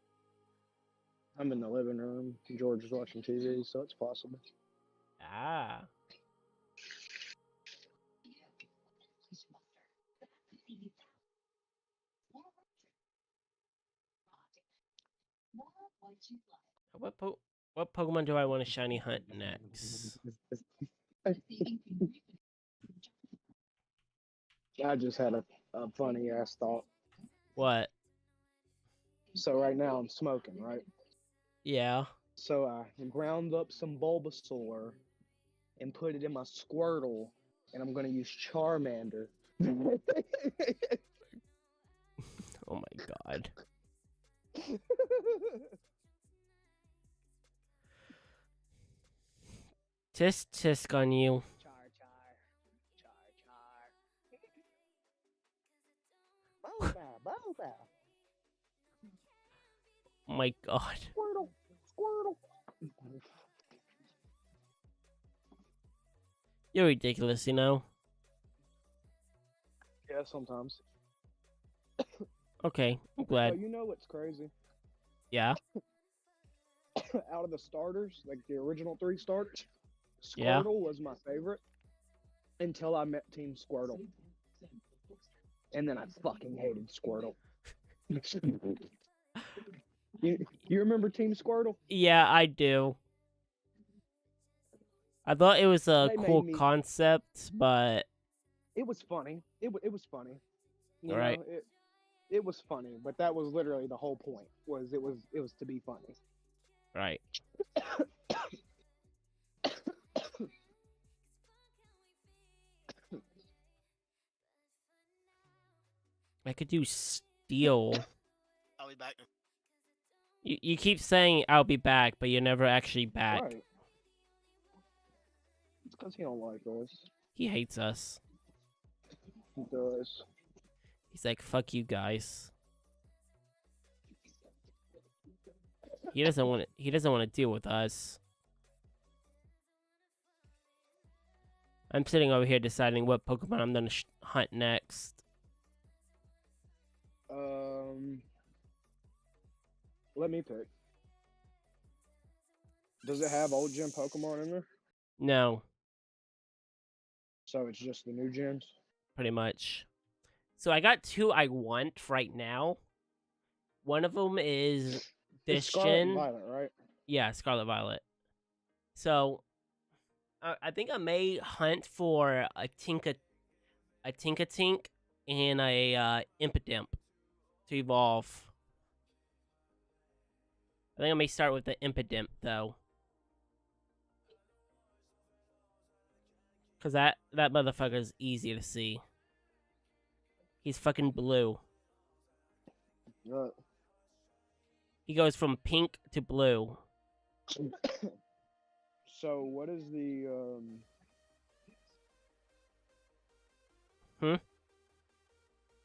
I'm in the living room. George is watching TV, so it's possible. Ah. What Pokemon do I want to shiny hunt next? I just had a funny ass thought. What? So right now I'm smoking, right? Yeah. So I ground up some Bulbasaur and put it in my Squirtle, and I'm gonna use Charmander. Oh my god. Tisk on you. Char. Boba. Oh my god. Squirtle. You're ridiculous, you know? Yeah, sometimes. Okay, I'm Oh, glad. you know what's crazy? Yeah. Out of the starters, like the original 3 starters, Yeah. Squirtle was my favorite until I met Team Squirtle. And then I fucking hated Squirtle. You remember Team Squirtle? Yeah, I do. I thought it was a They made cool me. concept, but It was funny. It was funny. You Right. know, it was funny, but that was literally the whole point. Was it was to be funny. right. I could do steel. I'll be back. You keep saying I'll be back, but you're never actually back. Right. It's because he don't like us. He hates us. He does. He's like, fuck you guys. He doesn't want to. He doesn't want to deal with us. I'm sitting over here deciding what Pokemon I'm gonna hunt next. Let me pick. Does it have old gen Pokemon in there? No, So it's just the new gens? pretty much. So I got 2 I want right now. One of them is It's this Scarlet and gen. Violet, right? Yeah, Scarlet Violet. So I think I may hunt for a Tinkatink, and a Impidimp to evolve. I think I may start with the Impidimp though, cause that motherfucker's easy to see. He's fucking blue. Uh, He goes from pink to blue. so what is the Hmm?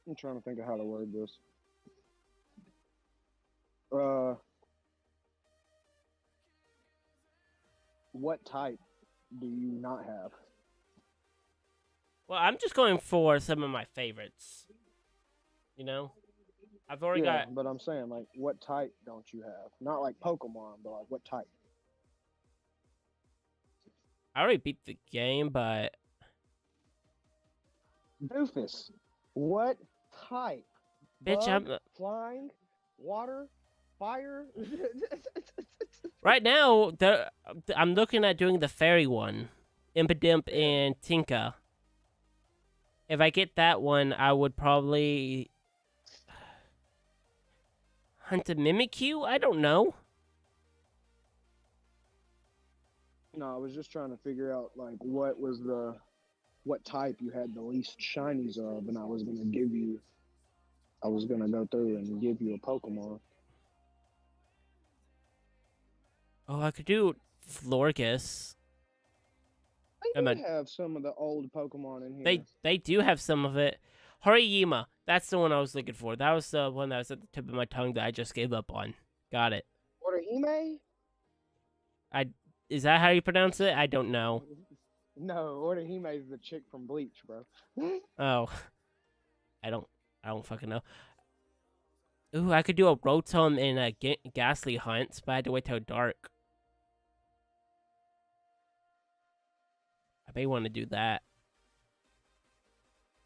I'm trying to think of how to word this. What type do you not have? Well, I'm just going for some of my favorites. You know, I've already Yeah, got. but I'm saying like what type don't you have? Not like Pokemon, but like what type? I already beat the game, but Doofus. What type? bitch, Bug, I'm flying, water, fire. right now. I'm looking at doing the fairy one, Impidimp and Tinka. If I get that one, I would probably hunt a Mimikyu. I don't know. No, I was just trying to figure out like what type you had the least shinies of, and I was gonna go through and give you a Pokemon. Oh, I could do Florges. They I'm a- do have some of the old Pokemon in here. They do have some of it. Hariyama. That's the one I was looking for. That was the one that was at the tip of my tongue that I just gave up on. Got it. Orihime? Is that how you pronounce it? I don't know. No, Orihime is the chick from Bleach, bro. Oh, I don't fucking know. Ooh, I could do a Rotom and a Ghastly hunt, but I had to wait till dark. I may want to do that.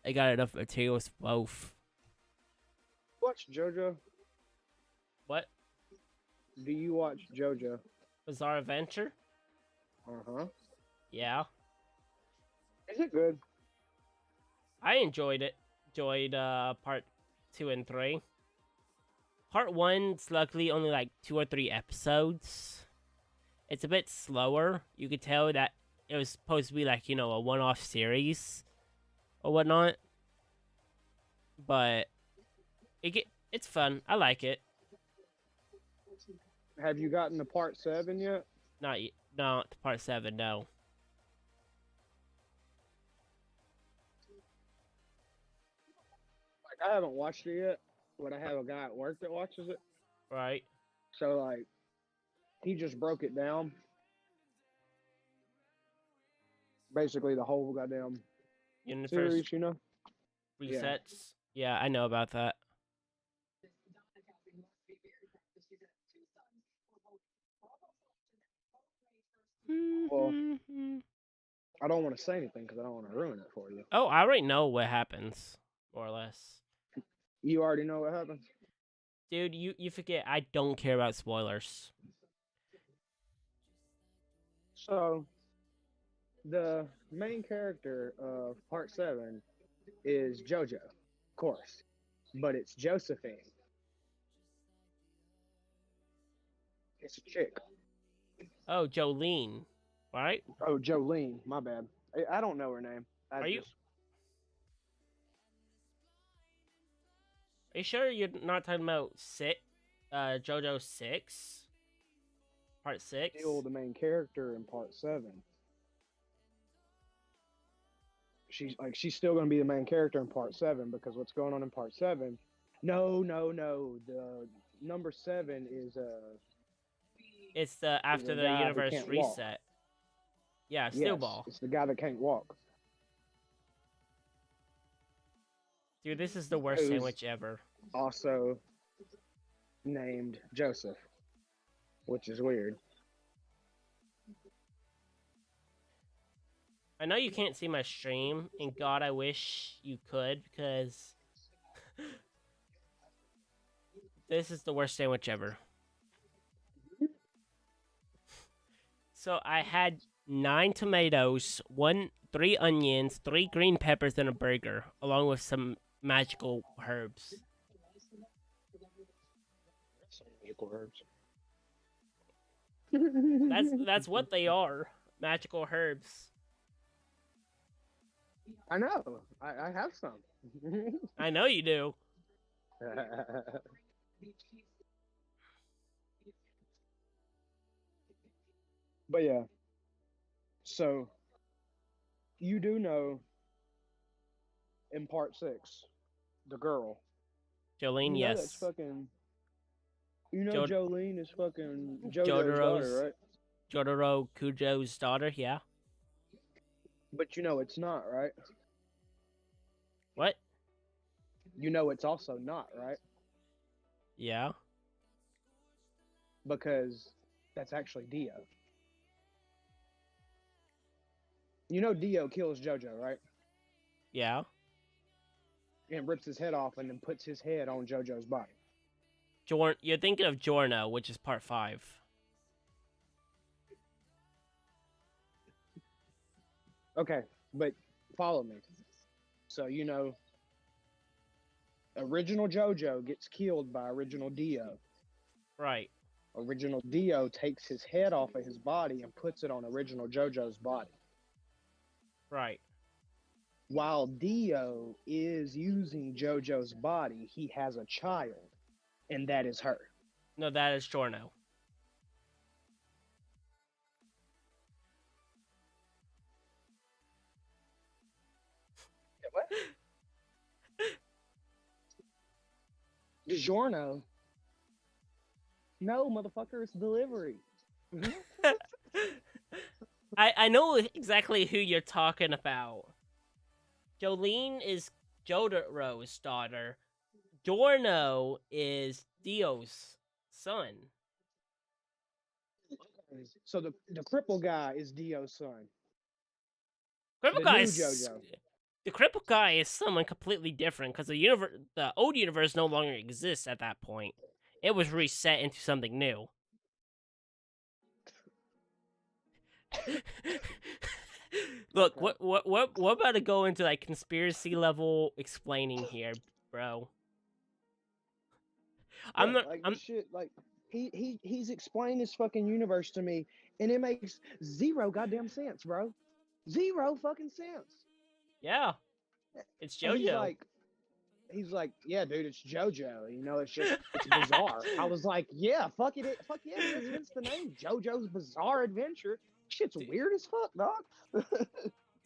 I got enough materials for both. Watch JoJo. What? Do you watch JoJo? Bizarre Adventure? Uh-huh. Yeah. Is it good? I enjoyed it. Enjoyed part 2 and 3. Part 1's luckily only like 2 or 3 episodes. It's a bit slower. You could tell that it was supposed to be like, you know, a one-off series or whatnot. But it's fun. I like it. Have you gotten to part 7 yet? Not part 7, no. Like I haven't watched it yet, but I have a guy at work that watches it. Right. So like he just broke it down. Basically the whole goddamn Universe series, you know? resets. Yeah, I know about that. Well, I don't want to say anything because I don't want to ruin it for you. Oh, I already know what happens, more or less. You already know what happens. Dude, you forget I don't care about spoilers. So, the main character of Part 7 is JoJo, of course, but it's Josephine. It's a chick. Oh, Jolene, right? Oh, Jolene, my bad. I don't know her name. Are you sure you're not talking about JoJo 6? Part 6? Still the main character in Part 7. She's still going to be the main character in Part 7 because what's going on in Part 7? No. The number 7 is It's the after a the guy who universe can't walk. reset. Yeah, Yes, Steel Ball. it's the guy that can't walk. Dude, this is the worst Who's- sandwich ever. Also named Joseph, which is weird. I know you can't see my stream, and God, I wish you could, because this is the worst sandwich ever. So I had 9 tomatoes, 3 onions, 3 green peppers, and a burger, along with some magical herbs. Magical herbs. That's what they are, magical herbs. I know. I have some. I know you do. But yeah. So you do know in Part 6, the girl. Jolene, You know that's yes. fucking. You know Jo- Jolene is fucking JoJo's Jotaro's- daughter, right? Jotaro Kujo's daughter, yeah. But you know it's not, right? What? You know it's also not, right? Yeah. Because that's actually Dio. You know Dio kills JoJo, right? Yeah. And rips his head off and then puts his head on JoJo's body. You're thinking of Giorno, which is part 5. Okay, but follow me. So you know, original JoJo gets killed by original Dio. Right. Original Dio takes his head off of his body and puts it on original JoJo's body. Right. While Dio is using JoJo's body, he has a child, and that is her. No, that is Giorno. What? DiGiorno? No, motherfucker, it's delivery. I know exactly who you're talking about. Jolene is Jotaro's daughter. Giorno is Dio's son. So the cripple guy is Dio's son. Cripple The guy new is JoJo. the cripple guy is someone completely different because the old universe no longer exists at that point. It was reset into something new. Look, Okay. what about to go into like conspiracy level explaining here, bro? I'm Yeah, not. like I'm this shit. Like he's explained this fucking universe to me, and it makes zero goddamn sense, bro. Zero fucking sense. yeah. It's And JoJo. he's like, yeah, dude, it's JoJo. You know, it's bizarre. I was like, yeah, fuck it, fuck yeah, man, hence the name, JoJo's Bizarre Adventure. Shit's weird as fuck, dog.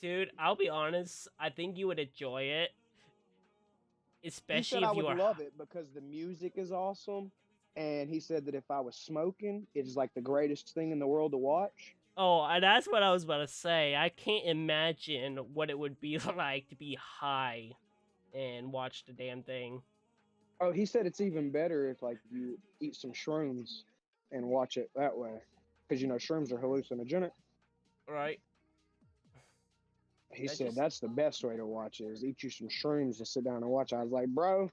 Dude, I'll be honest. I think you would enjoy it, He especially said I if you would are. love it because the music is awesome, and he said that if I was smoking, it is like the greatest thing in the world to watch. Oh, and that's what I was about to say. I can't imagine what it would be like to be high and watch the damn thing. Oh, he said it's even better if like you eat some shrooms and watch it that way, because you know shrooms are hallucinogenic. Right. He That said just- that's the best way to watch it, is eat you some shrooms to sit down and watch. I was like, bro,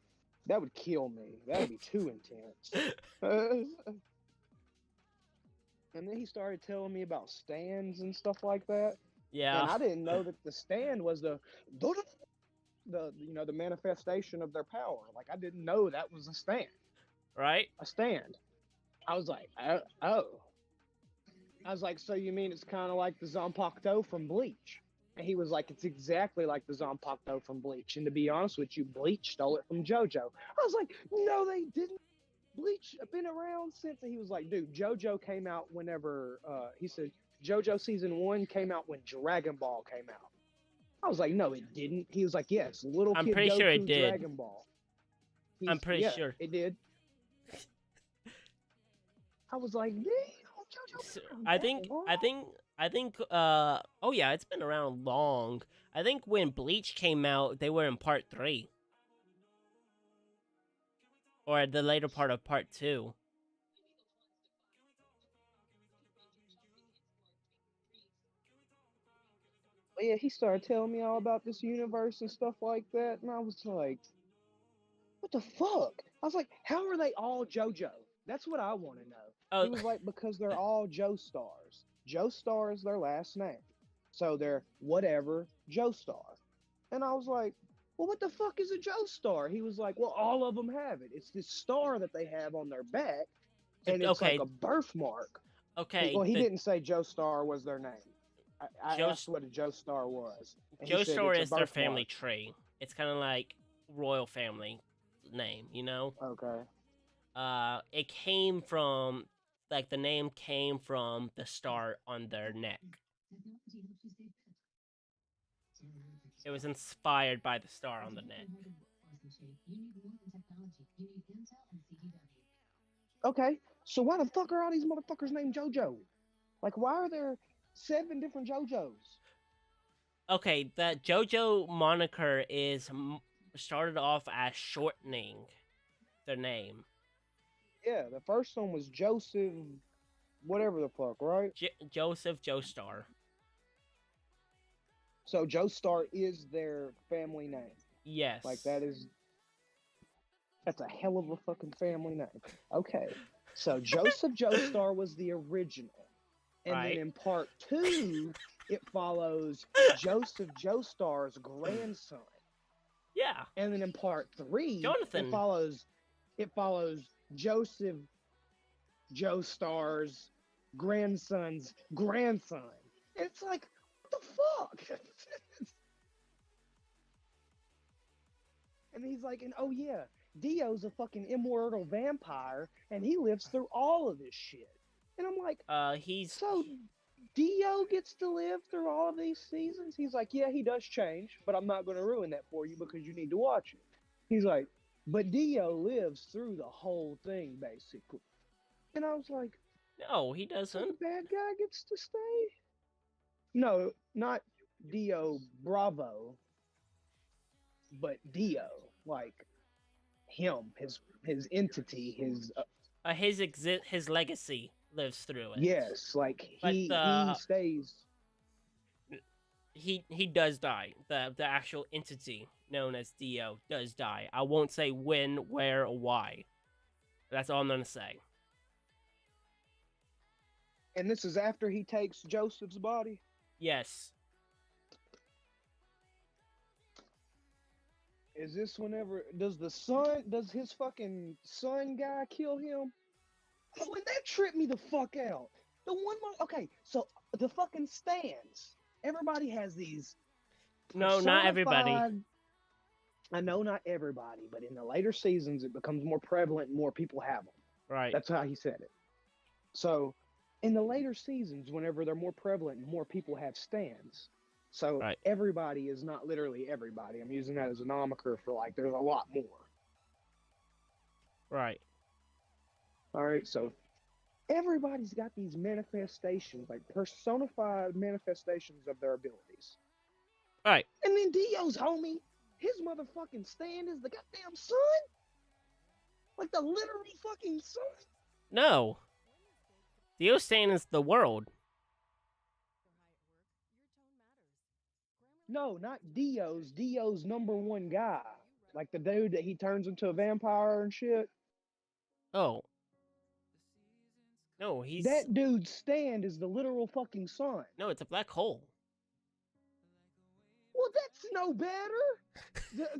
that would kill me. That'd be too intense. And then he started telling me about stands and stuff like that. Yeah. And I didn't know that the stand was the the manifestation of their power. Like I didn't know that was a stand. Right. A stand. I was like, oh. I was like, so you mean it's kind of like the Zanpakuto from Bleach? And he was like, it's exactly like the Zanpakuto from Bleach. And to be honest with you, Bleach stole it from JoJo. I was like, no, they didn't. Bleach been around since. And he was like, dude, JoJo came out whenever, he said, JoJo season 1 came out when Dragon Ball came out. I was like, no, it didn't. He was like, yes, little I'm kid pretty Goku sure it did. Dragon Ball. I'm pretty yeah, sure. it did. I was like, damn, JoJo. So, been around I that think long? oh yeah, it's been around long. I think when Bleach came out, they were in part 3. Or the later part of part 2. But yeah, he started telling me all about this universe and stuff like that, and I was like, what the fuck? I was like, how are they all JoJo? That's what I want to know. Oh, He was like, because they're all Joestars. Joestar is their last name. So they're whatever Joestar. And I was like, well, what the fuck is a Joestar? He was like, well, all of them have it. It's this star that they have on their back, and it's okay. like a birthmark. okay. Well, he the didn't say Joestar was their name. I Joe- asked what a Joestar was. And he said Joestar it's a is their family birthmark. tree. It's kind of like royal family name, you know? Okay. It came from, like, the name came from the star on their neck. It was inspired by the star on the neck. Okay. So why the fuck are all these motherfuckers named JoJo? Like, why are there 7 different JoJos? Okay, the JoJo moniker is started off as shortening their name. Yeah, the first one was Joseph, whatever the fuck, right? Joseph Joestar. So Joestar is their family name. Yes. Like that's a hell of a fucking family name. Okay. So Joseph Joestar was the original. And Right. then in part 2, it follows Joseph Joestar's grandson. Yeah. And then in part 3, Jonathan. it follows Joseph Joestar's grandson's grandson. And it's like, what the fuck? And he's like, and oh yeah, Dio's a fucking immortal vampire, and he lives through all of this shit. And I'm like, He's so Dio gets to live through all of these seasons? He's like, yeah, he does change, but I'm not going to ruin that for you because you need to watch it. He's like, but Dio lives through the whole thing, basically. And I was like, no, he so doesn't. the bad guy gets to stay? No, not Dio Bravo, but Dio, like him, his entity, His legacy lives through it. yes, like But he stays. He does die. The actual entity known as Dio does die. I won't say when, where, or why. That's all I'm gonna say. And this is after he takes Joseph's body. Yes. Is this whenever does his fucking son guy kill him? Oh, and that tripped me the fuck out. The one okay, so the fucking stands. Everybody has these. No, not everybody. personified- I know not everybody, but in the later seasons it becomes more prevalent and more people have them. Right. That's how he said it. So, in the later seasons, whenever they're more prevalent and more people have stands, so Right. everybody is not literally everybody. I'm using that as a nomiker for like there's a lot more. Right. All right, so everybody's got these manifestations, like personified manifestations of their abilities. Right. And then Dio's homie, his motherfucking stand is the goddamn sun? Like the literally fucking sun? No. The Ocean is the world. No, not Dio's. Dio's number one guy. Like the dude that he turns into a vampire and shit. Oh. No, he's That dude's stand is the literal fucking sun. no, it's a black hole. Well, that's no better.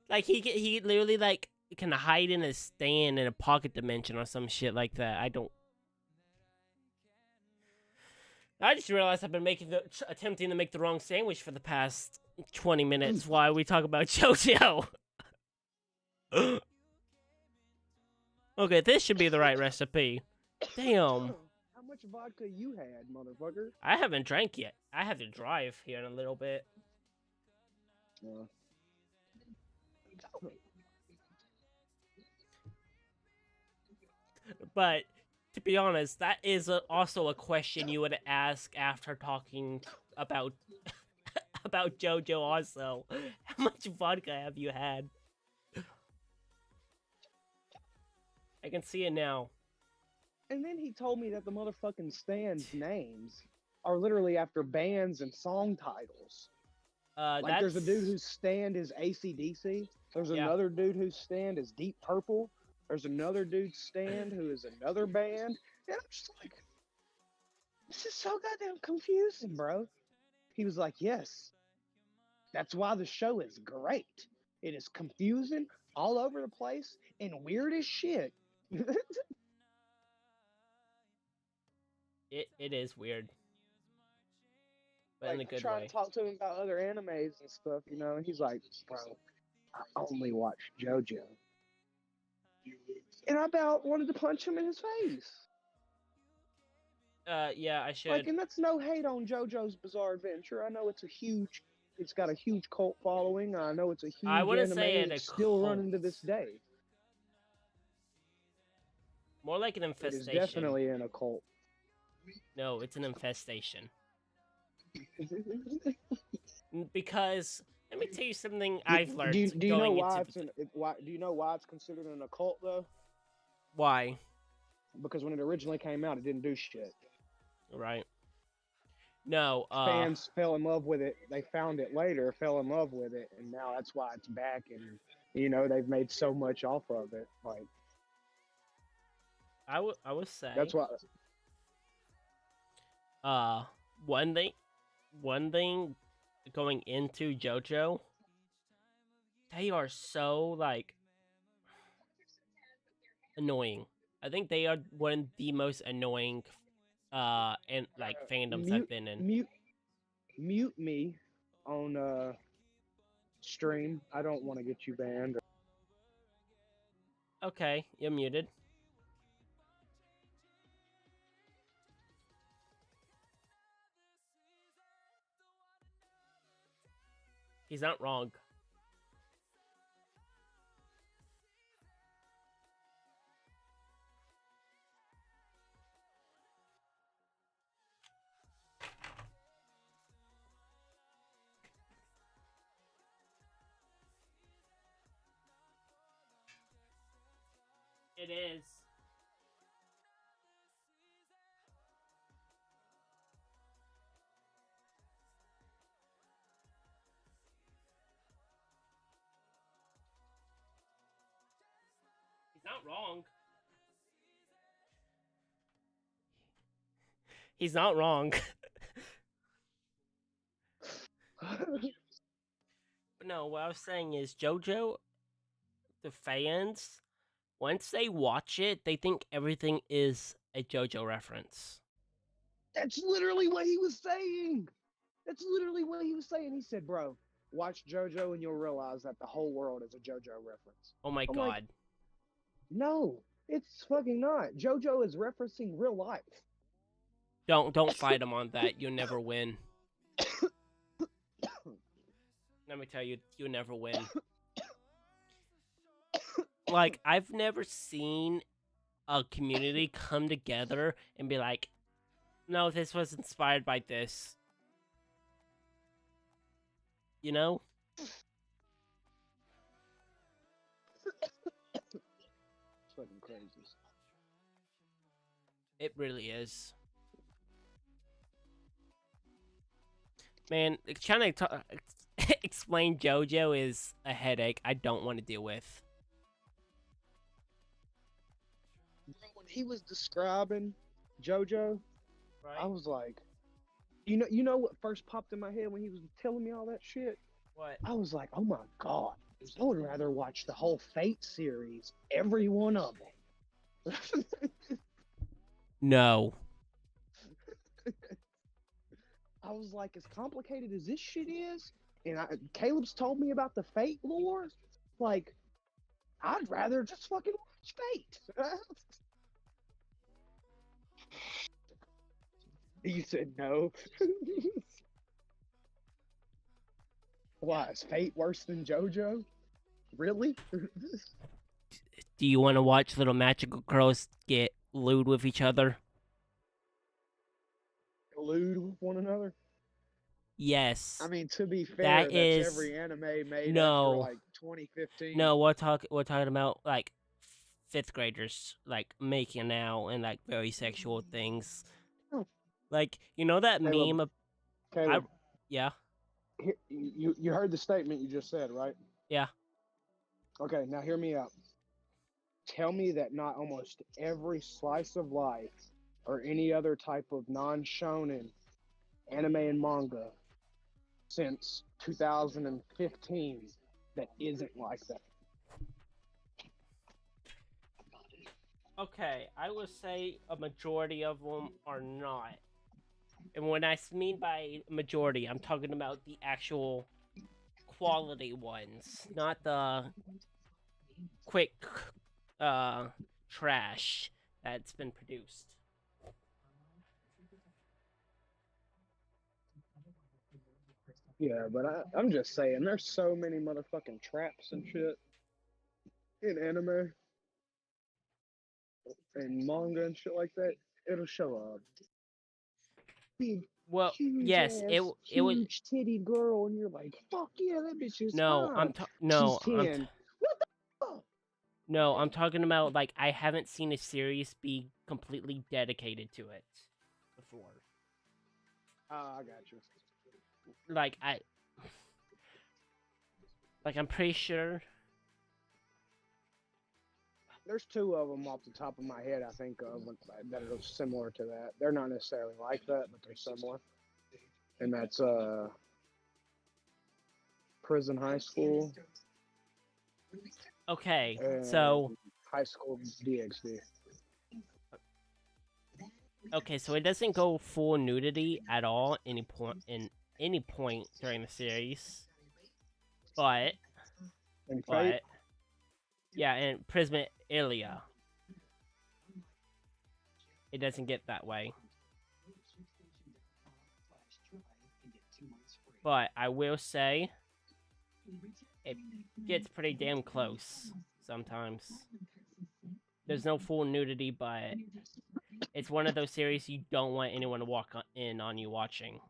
Like he literally like can hide in a stand in a pocket dimension or some shit like that. I just realized I've been attempting to make the wrong sandwich for the past 20 minutes while we talk about JoJo. Okay, this should be the right recipe. Damn. How much vodka you had, motherfucker? I haven't drank yet. I have to drive here in a little bit. Yeah. But to be honest, that is also a question you would ask after talking about about JoJo. Also, how much vodka have you had? I can see it now. And then he told me that the motherfucking stand's names are literally after bands and song titles. Like there's a dude whose stand is AC/DC. There's Yeah. another dude whose stand is Deep Purple. There's another dude's stand who is another band. And I'm just like, this is so goddamn confusing, bro. He was like, yes, that's why the show is great. It is confusing, all over the place, and weird as shit. It is weird, but in a Like, good trying way. to talk to him about other animes and stuff, you know, and he's like, bro, I only watch JoJo. And I about wanted to punch him in his face. Yeah, I should. Like, and that's no hate on JoJo's Bizarre Adventure. I know it's got a huge cult following. I know it's a huge I wouldn't anime. say it It's a still running to cult. this day. More like an It is infestation. definitely in a cult. No, it's an infestation. Because let me tell you something I've learned. Do you know going why into do you know why it's considered an occult though? why? Because when it originally came out, it didn't do shit. Right. No. Fans fell in love with it. They found it later, fell in love with it, and now that's why it's back. And you know they've made so much off of it. Like I would say that's why. one thing going into JoJo, they are so like annoying. I think they are one of the most annoying and like fandoms I've been in. Mute me on stream. I don't want to get you banned. Okay, you're muted. He's not wrong. It is. He's not wrong. He's not wrong. But no, what I was saying is JoJo, the fans, once they watch it, they think everything is a JoJo reference. That's literally what he was saying. That's literally what he was saying. He said, "Bro, watch JoJo and you'll realize that the whole world is a JoJo reference." Oh my I'm god. like, no, it's fucking not. JoJo is referencing real life. Don't fight him on that. You'll never win. Let me tell you, you'll never win. Like, I've never seen a community come together and be like, no, this was inspired by this. You know? It's fucking crazy. It really is. Man, trying to explain JoJo is a headache I don't want to deal with. Bro, when he was describing JoJo, I was like, you know what first popped in my head when he was telling me all that shit? What? I was like, oh my god, I would rather watch the whole Fate series, every one of them. No. I was like, as complicated as this shit is, and Caleb's told me about the Fate lore, like, I'd rather just fucking watch Fate. You said no. Why, is Fate worse than JoJo? Really? Do you want to watch little magical girls get lewd with each other? Collude with one another? Yes. I mean, to be fair, That that's is every anime made no. after like 2015. No, we're talking about like fifth graders like making out and like very sexual things. Oh. Like, you know that Caleb, meme of Caleb, yeah. you heard the statement you just said, right? Yeah. Okay, now hear me out. Tell me that not almost every slice of life or any other type of non-shonen anime and manga since 2015 that isn't like that. Okay, I would say a majority of them are not. And when I mean by majority, I'm talking about the actual quality ones, not the quick trash that's been produced. Yeah, but I'm just saying, there's so many motherfucking traps and shit in anime and manga and shit like that. It'll show up. Big, Well, huge yes, ass, it would. huge titty girl, and you're like, fuck yeah, that bitch is No, fine. no, She's 10. What the fuck? no, I'm talking about like I haven't seen a series be completely dedicated to it before. Ah, I got you. Like I'm pretty sure. There's two of them off the top of my head I think of that are similar to that. They're not necessarily like that, but they're similar. And that's Prison High School. Okay, and so High School DxD. okay, so it doesn't go full nudity at all any point during the series, but And Fate, yeah, and Prisma Ilia, it doesn't get that way. But I will say, it gets pretty damn close sometimes. There's no full nudity, but it's one of those series you don't want anyone to walk in on you watching.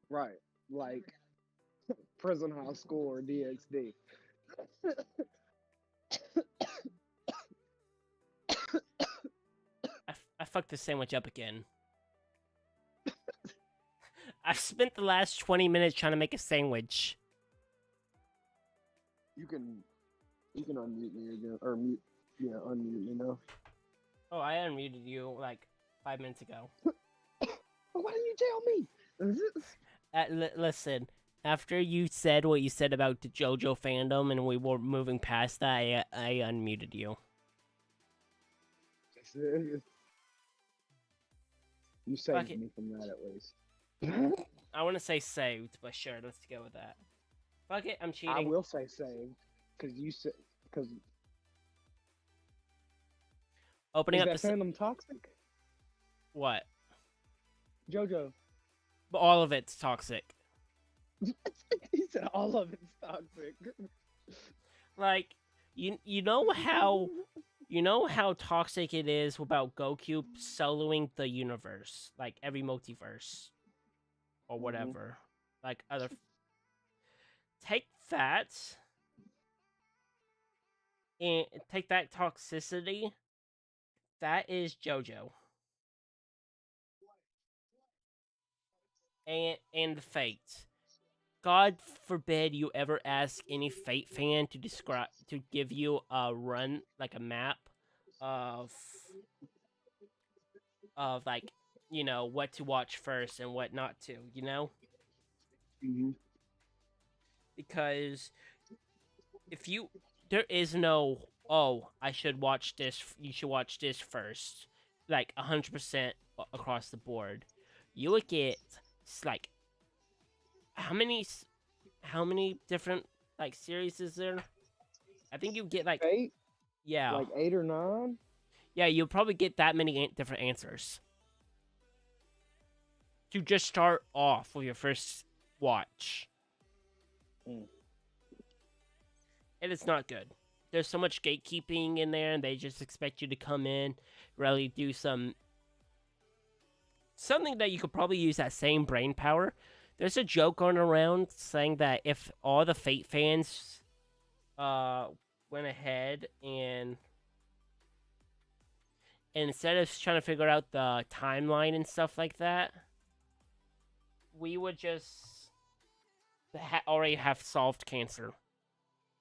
right, like Prison High School or DxD. I fucked this sandwich up again. I've spent the last 20 minutes trying to make a sandwich. You can unmute me again, or mute, yeah, unmute me now. Oh, I unmuted you like 5 minutes ago. Why didn't you tell me? Listen, after you said what you said about the JoJo fandom and we were moving past that, I unmuted you. You saved me from that at least. I want to say saved, but sure, let's go with that. Fuck it, I'm cheating. I will say saved, because you said, because Opening is up that fandom toxic? What? JoJo. But all of it's toxic. He said all of it's toxic. Like, you know how toxic it is about Goku soloing the universe, like every multiverse or whatever. Like other take that and take that toxicity. That is JoJo. and the Fates. God forbid you ever ask any Fate fan to give you a run like a map of like what to watch first and what not to, Hmm. because if you there is no I should watch this you should watch this first like 100% across the board. You would get like how many how many different like series is there? I think you get like Eight, yeah. like 8 or 9. Yeah, you'll probably get that many different answers to just start off with your first watch. Mm. And it's not good. There's so much gatekeeping in there, and they just expect you to come in, really do something that you could probably use that same brain power. There's a joke going around saying that if all the Fate fans went ahead and instead of trying to figure out the timeline and stuff like that, we would just already have solved cancer.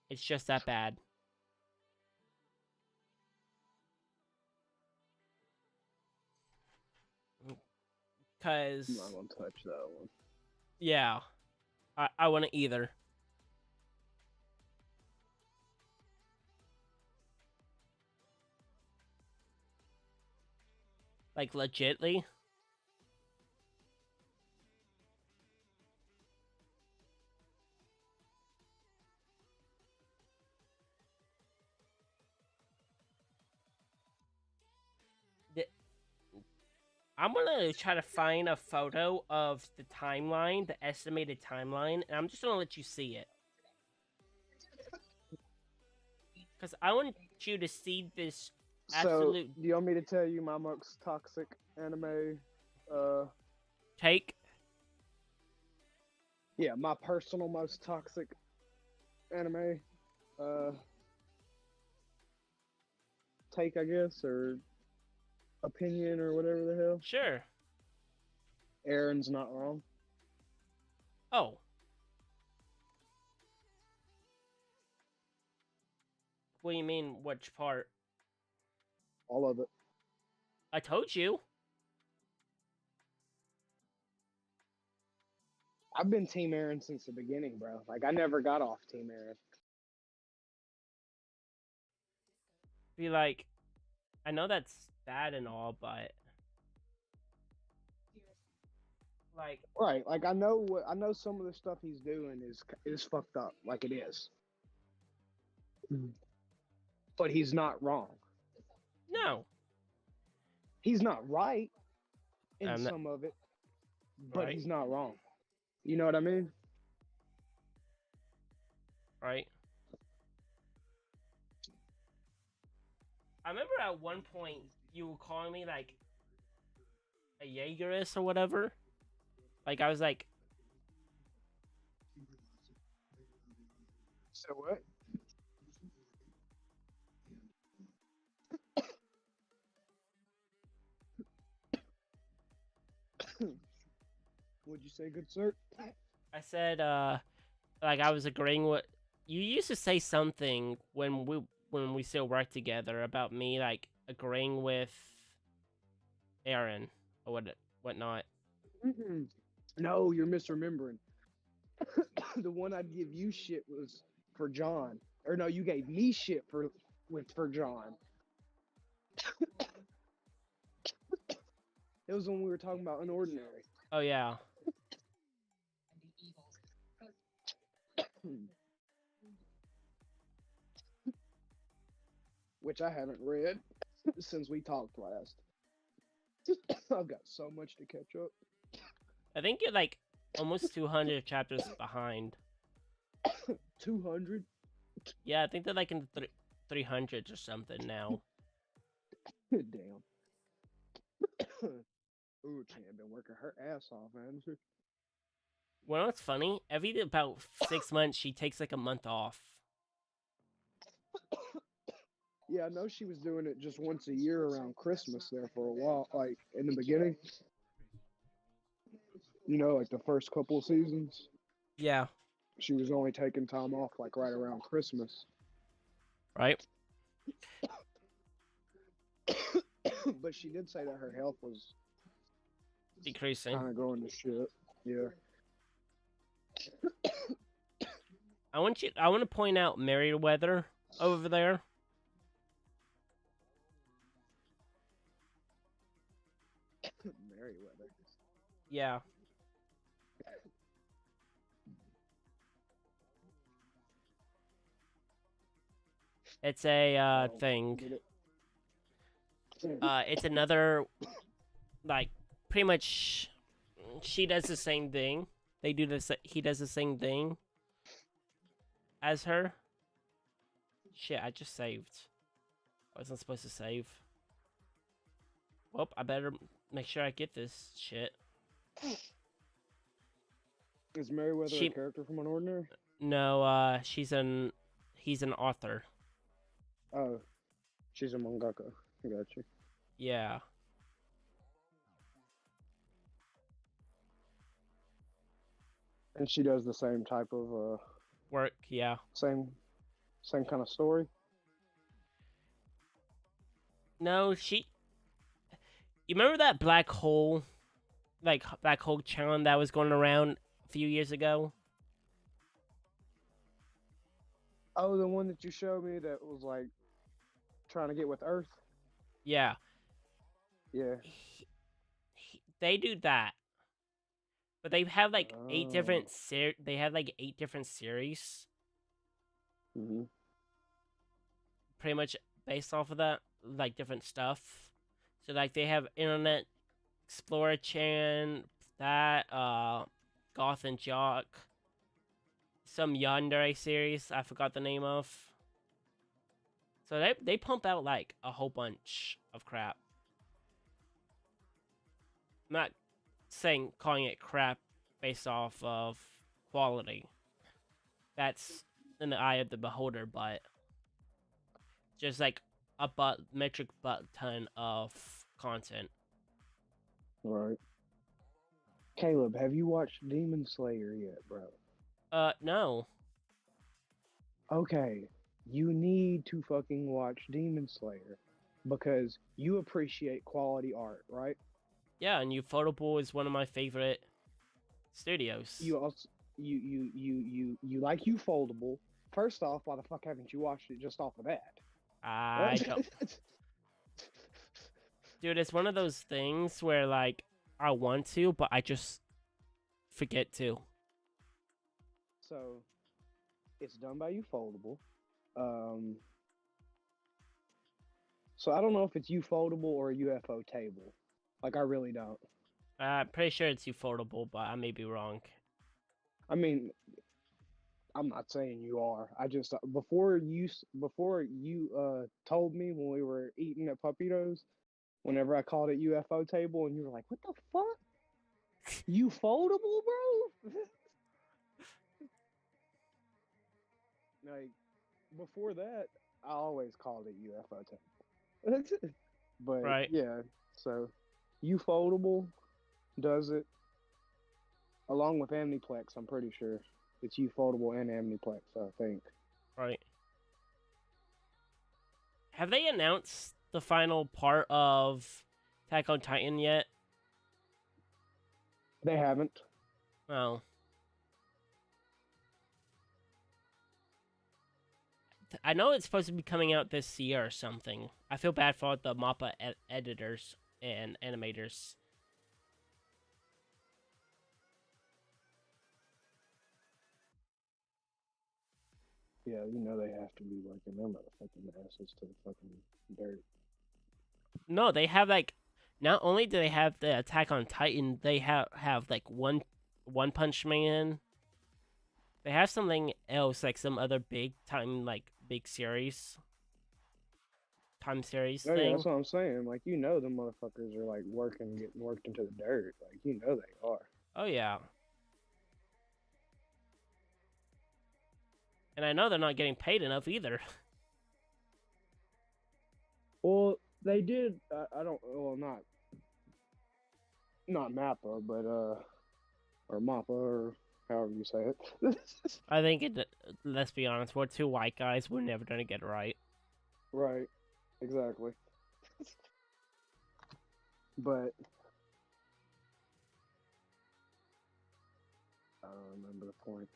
It's just that bad. I'm Cause not gonna touch that one. yeah, I wouldn't either. Like legitly. I'm gonna try to find a photo of the timeline, the estimated timeline, and I'm just gonna let you see it. Cause I want you to see this absolute So, do you want me to tell you my most toxic anime? take. Yeah, my personal most toxic anime uh take, I guess, or opinion, or whatever the hell. Sure. Aaron's not wrong. Oh. What do you mean? Which part? All of it. I told you. I've been Team Aaron since the beginning, bro. Like, I never got off Team Aaron. Be like, I know that's bad and all, but like, Right, like I know some of the stuff he's doing is fucked up, like it is. But he's not wrong. no. He's not right in I'm not some of it, but right. he's not wrong. You know what I mean? Right. I remember at one point you were calling me like a Jaegerist or whatever. Like I was like, So what? Would you say, good sir? I said, like I was agreeing with you used to say something when we still worked together about me like agreeing with Aaron or whatnot. Mm-mm. No, you're misremembering. The one I'd give you shit was for John, or no, you gave me shit for John. It was when we were talking about Unordinary. Oh yeah. Which I haven't read since we talked last. I've got so much to catch up. I think you're like almost 200 chapters behind. 200? Yeah, I think they're like in the 300s or something now. Damn. Ooh, Chan been working her ass off, man. Well, what's funny? Every about 6 months, she takes like a month off. Yeah, I know she was doing it just once a year around Christmas there for a while, like in the beginning. You know, like the first couple of seasons, Yeah. she was only taking time off like right around Christmas. Right. But she did say that her health was Decreasing. kind of going to shit. Yeah. I want to point out Merriweather over there. Merriweather. Yeah. It's a thing. Get it? It's another, like, pretty much. She does the same thing. They do this. He does the same thing as her. Shit, I just saved. I wasn't supposed to save. Well, I better make sure I get this shit. Is Merriweather She- a character from Unordinary? No, he's an author. Oh, she's a mangaka. I got you. Yeah. And she does the same type of Work, yeah. same kind of story. No, you remember that black hole, like black hole challenge that was going around a few years ago? Oh, the one that you showed me that was like trying to get with Earth. Yeah. Yeah. They do that, but they have like eight different Oh. They have like 8 different series, Hmm. pretty much based off of that, like different stuff. So like they have Internet Explorer Chan, that Goth and Jock, some Yandere series I forgot the name of. So they pump out like a whole bunch of crap. I'm not calling it crap based off of quality. That's in the eye of the beholder, but just like a metric butt ton of content. Right. Caleb, have you watched Demon Slayer yet, bro? No. Okay, you need to fucking watch Demon Slayer because you appreciate quality art, right? Yeah, and Ufotable is one of my favorite studios. You also you like Ufoldable. First off, why the fuck haven't you watched it just off of that? I don't. Dude, it's one of those things where like I want to, but I just forget to. So, it's done by Ufoldable. So I don't know if it's Ufoldable or UFO Table. Like I really don't. I'm pretty sure it's Ufotable, but I may be wrong. I mean, I'm not saying you are. I just before you told me when we were eating at Puppeto's, whenever I called it UFO Table, and you were like, "What the fuck? Ufoldable, bro?" Like before that, I always called it UFO Table. But Right. yeah, so Ufoldable does it along with Amniplex. I'm pretty sure it's Ufoldable and Amniplex. I think. Right. Have they announced the final part of Attack on Titan yet? They haven't. Oh. I know it's supposed to be coming out this year or something. I feel bad for the MAPPA editors and animators. Yeah, you know they have to be working their motherfucking asses to the fucking dirt. No, they have like, not only do they have the Attack on Titan, they have like One Punch Man. They have something else, like some other big series. Time series Oh, yeah, thing. that's what I'm saying. Like, you know, the motherfuckers are like getting worked into the dirt. Like, you know they are. Oh yeah. And I know they're not getting paid enough either. Well, they did. I don't. Well, not Mappa, but or Mappa, or however you say it. I think let's be honest, we're two white guys. We're never gonna get it right. Right, exactly. But I don't remember the point.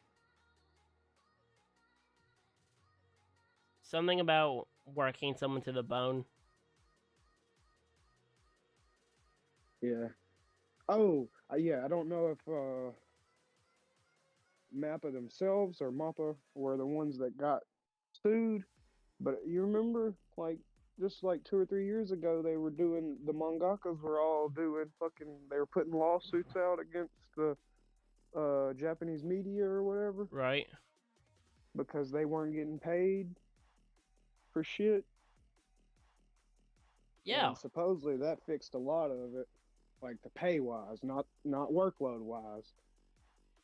Something about working someone to the bone. Yeah. Oh, yeah. I don't know if Mappa themselves or Mappa were the ones that got sued, but you remember, like, just like 2 or 3 years ago, they were doing the mangakas were all doing fucking. They were putting lawsuits out against the Japanese media or whatever Right? because they weren't getting paid for shit. Yeah. And supposedly that fixed a lot of it, like the pay wise, not workload wise,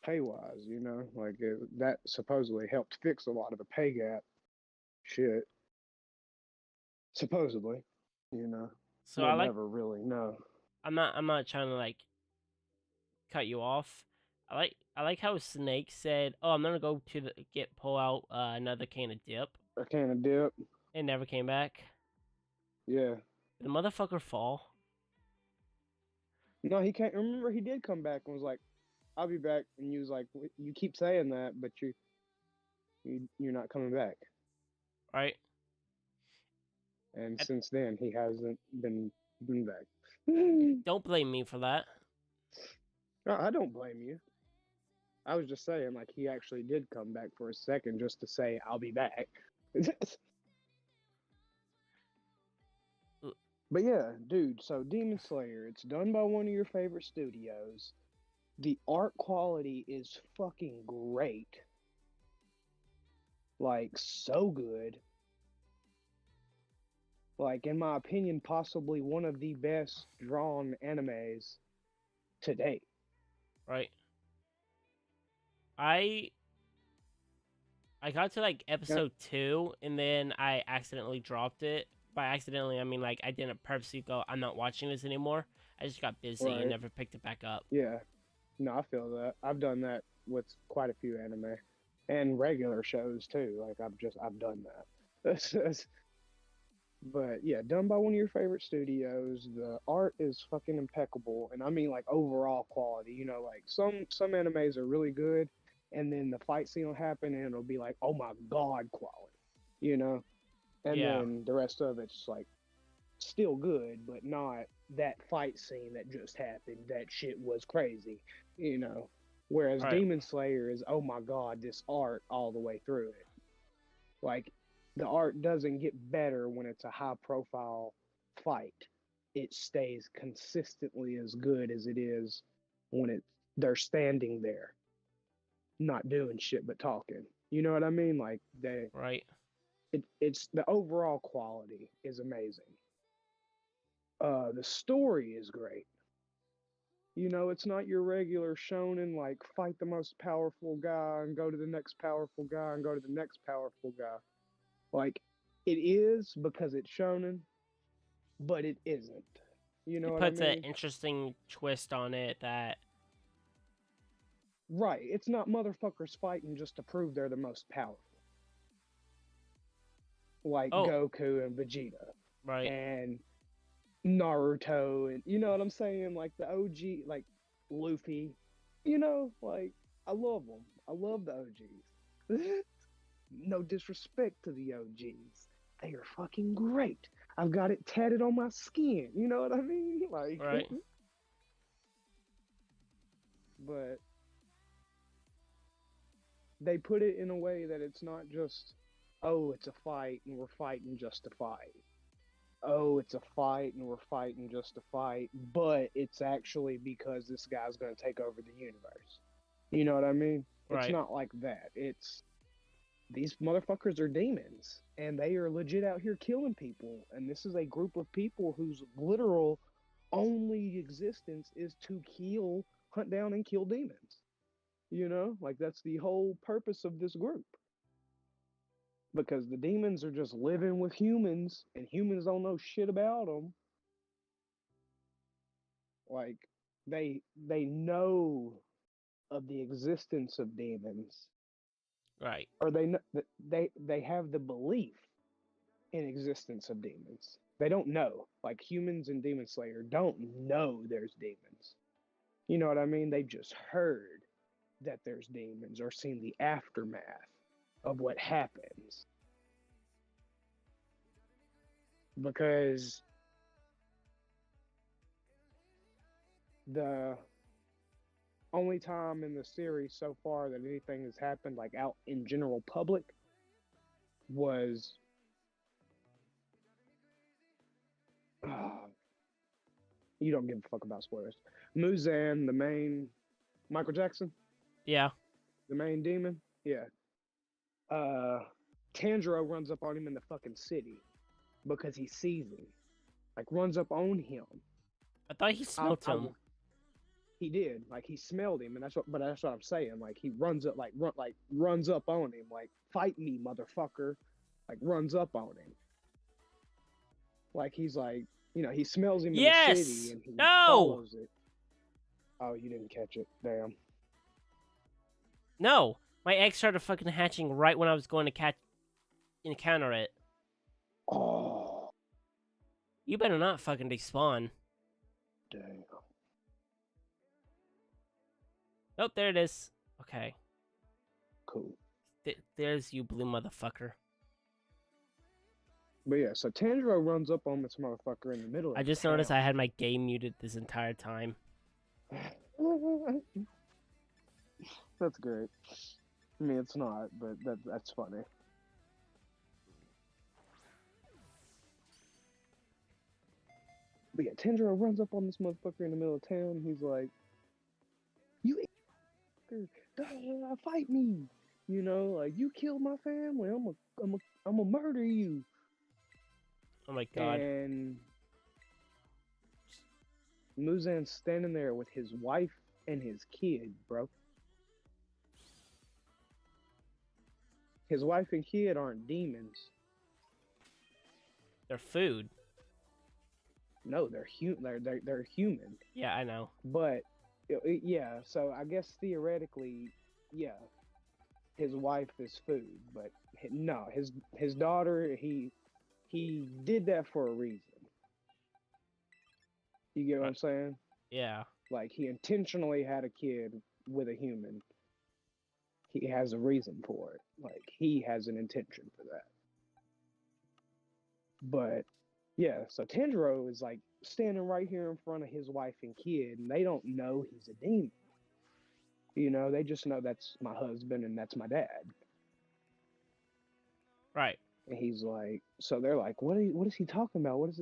pay wise. Like that supposedly helped fix a lot of the pay gap shit. Supposedly, So we'll never really know. I'm not trying to like cut you off. I like how Snake said, "Oh, I'm gonna go to pull out another can of dip," A can of dip, and never came back. yeah. Did the motherfucker fall? No, he can't. Remember, he did come back and was like, "I'll be back," and you was like, "You keep saying that, but you're not coming back." Right? And I- since then, he hasn't been back. Don't blame me for that. No, I don't blame you. I was just saying, like, he actually did come back for a second just to say, "I'll be back." L- But yeah, dude, so Demon Slayer, it's done by one of your favorite studios. The art quality is fucking great. Like, so good. Like, in my opinion, possibly one of the best drawn animes to date. Right? I got to like Yeah, episode 2, and then I accidentally dropped it. By accidentally, I mean like I didn't purposely go, "I'm not watching this anymore." I just got busy and right. never picked it back up. Yeah. No, I feel that. I've done that with quite a few anime and regular shows too. Like I've done that. But yeah, done by one of your favorite studios. The art is fucking impeccable, and I mean like overall quality. Like some animes are really good, and then the fight scene will happen, and it'll be like, oh my god, quality. You know, and Yeah. then the rest of it's like still good, but not that fight scene that just happened. That shit was crazy. You know, whereas Right. Demon Slayer is, oh my god, this art all the way through it. Like the art doesn't get better when it's a high profile fight. It stays consistently as good as it is when they're standing there, not doing shit but talking. You know what I mean? Like Right. it's the overall quality is amazing. The story is great. It's not your regular shonen like fight the most powerful guy and go to the next powerful guy and go to the next powerful guy. Like it is because it's shonen, but it isn't. You know It what I puts an mean? interesting twist on it that Right. It's not motherfuckers fighting just to prove they're the most powerful. Like oh, Goku and Vegeta right. and Naruto and you know what I'm saying? Like the OG, like Luffy. Like I love them. I love the OGs. No disrespect to the OGs. They are fucking great. I've got it tatted on my skin. You know what I mean? Like, Right. but they put it in a way that it's not just, oh, it's a fight and we're fighting just to fight. Oh, it's a fight and we're fighting just to fight, but it's actually because this guy's going to take over the universe. You know what I mean? It's Right. not like that. It's these motherfuckers are demons and they are legit out here killing people. And this is a group of people whose literal only existence is to hunt down and kill demons. Like that's the whole purpose of this group. Because the demons are just living with humans and humans don't know shit about them. Like they know of the existence of demons, Right. or they have the belief in existence of demons. They don't know. Like humans in Demon Slayer don't know there's demons. You know what I mean? They've just heard that there's demons or seen the aftermath of what happens. Because the only time in the series so far that anything has happened like out in general public was you don't give a fuck about spoilers. Muzan, the main Michael Jackson, Yeah. the main demon, yeah. Tanjiro runs up on him in the fucking city because he sees him, like runs up on him. I thought he smelt him. He did, like he smelled him, and that's what I'm saying. Like he runs up, runs up on him, like fight me, motherfucker, like runs up on him, like he's like, you know, he smells him in the city and he follows it. Oh, you didn't catch it, damn. No, my egg started fucking hatching right when I was going to encounter it. Oh, You better not fucking despawn. damn. Oh, there it is. Okay. Cool. There's you, blue motherfucker. But yeah, so Tanjiro runs up on this motherfucker in the middle of I just noticed I had my game muted this entire time. That's great. I mean, it's not, but that's funny. But yeah, Tanjiro runs up on this motherfucker in the middle of town. He's like, "You fight me! You know, like you killed my family. I'm a murder you." Oh my god. And Muzan's standing there with his wife and his kid, bro. His wife and kid aren't demons. They're food. No, they're human. Yeah, I know. But yeah, so I guess theoretically, yeah, his wife is food. But no, his daughter, he did that for a reason. You get what I'm saying? Yeah. Like he intentionally had a kid with a human. He has a reason for it. Like he has an intention for that. But yeah, so Tanjiro is like standing right here in front of his wife and kid, and they don't know he's a demon. You know, they just know that's my husband and that's my dad. Right. And he's like, so they're like, what is he talking about? What is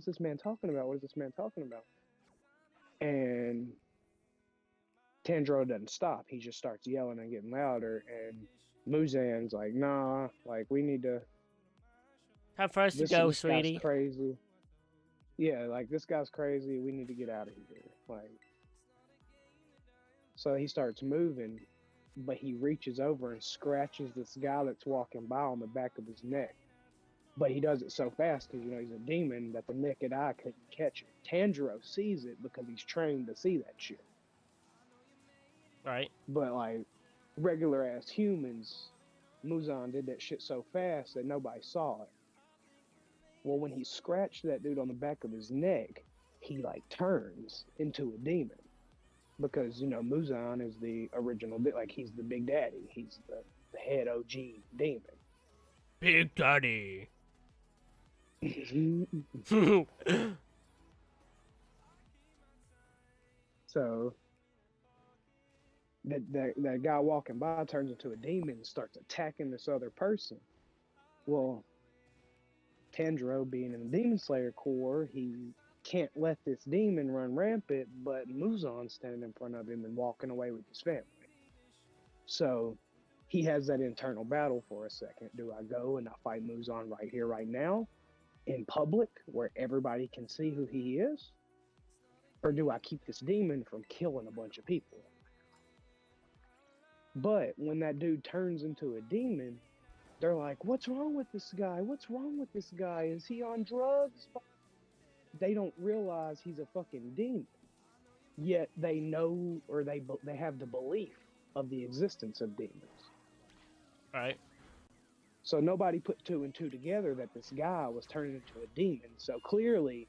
this man talking about? What is this man talking about? And Tanjiro doesn't stop. He just starts yelling and getting louder. And Muzan's like, nah, like we need to. Time for us to go, sweetie. Guy's crazy. Yeah, like this guy's crazy. We need to get out of here. Like, so he starts moving, but he reaches over and scratches this guy that's walking by on the back of his neck. But he does it so fast because, you know, he's a demon that the naked eye couldn't catch it. Tanjiro sees it because he's trained to see that shit. Right. But, like, regular ass humans, Muzan did that shit so fast that nobody saw it. Well, when he scratched that dude on the back of his neck, he, like, turns into a demon. Because, you know, Muzan is the original, like, he's the big daddy. He's the head OG demon. Big Daddy. So that guy walking by turns into a demon and starts attacking this other person. Well, Tanjiro, being in the Demon Slayer Corps, he can't let this demon run rampant, but Muzan's standing in front of him and walking away with his family. So he has that internal battle for a second. Do I go and I fight Muzan right here, right now, in public, where everybody can see who he is? Or do I keep this demon from killing a bunch of people? But when that dude turns into a demon, they're like, what's wrong with this guy? What's wrong with this guy? Is he on drugs? They don't realize he's a fucking demon. yet they know or they have the belief of the existence of demons. Right. So nobody put two and two together that this guy was turning into a demon. So clearly,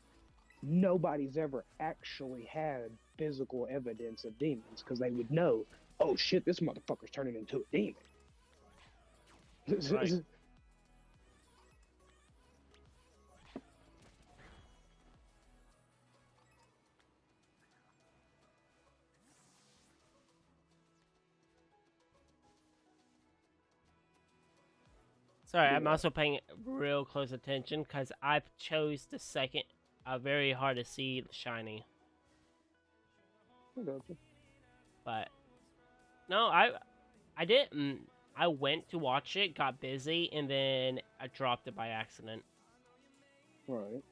nobody's ever actually had physical evidence of demons because they would know, oh shit, this motherfucker's turning into a demon. Right. Sorry, I'm Yeah. also paying real close attention because I chose the second, very hard to see shiny. I gotcha. But no, I didn't. I went to watch it, got busy, and then I dropped it by accident. Right.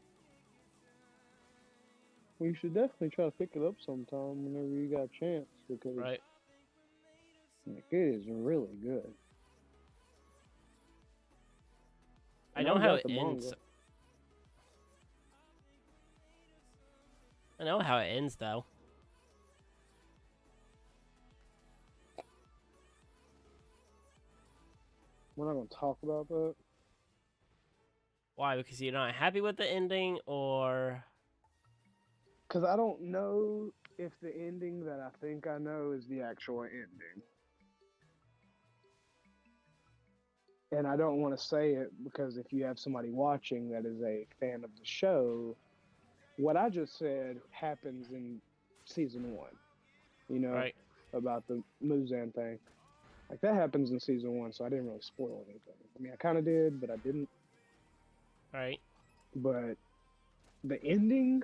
Well, you should definitely try to pick it up sometime whenever you got a chance because Right. like, it is really good. I And know I've how got it the ends. manga. I know how it ends though. We're not gonna talk about that. Why? Because you're not happy with the ending, or Because I don't know if the ending that I think I know is the actual ending. And I don't want to say it because if you have somebody watching that is a fan of the show, what I just said happens in season 1. You know, right? about the Muzan thing. Like that happens in season 1, so I didn't really spoil anything. I mean, I kind of did, but I didn't. Right. But the ending,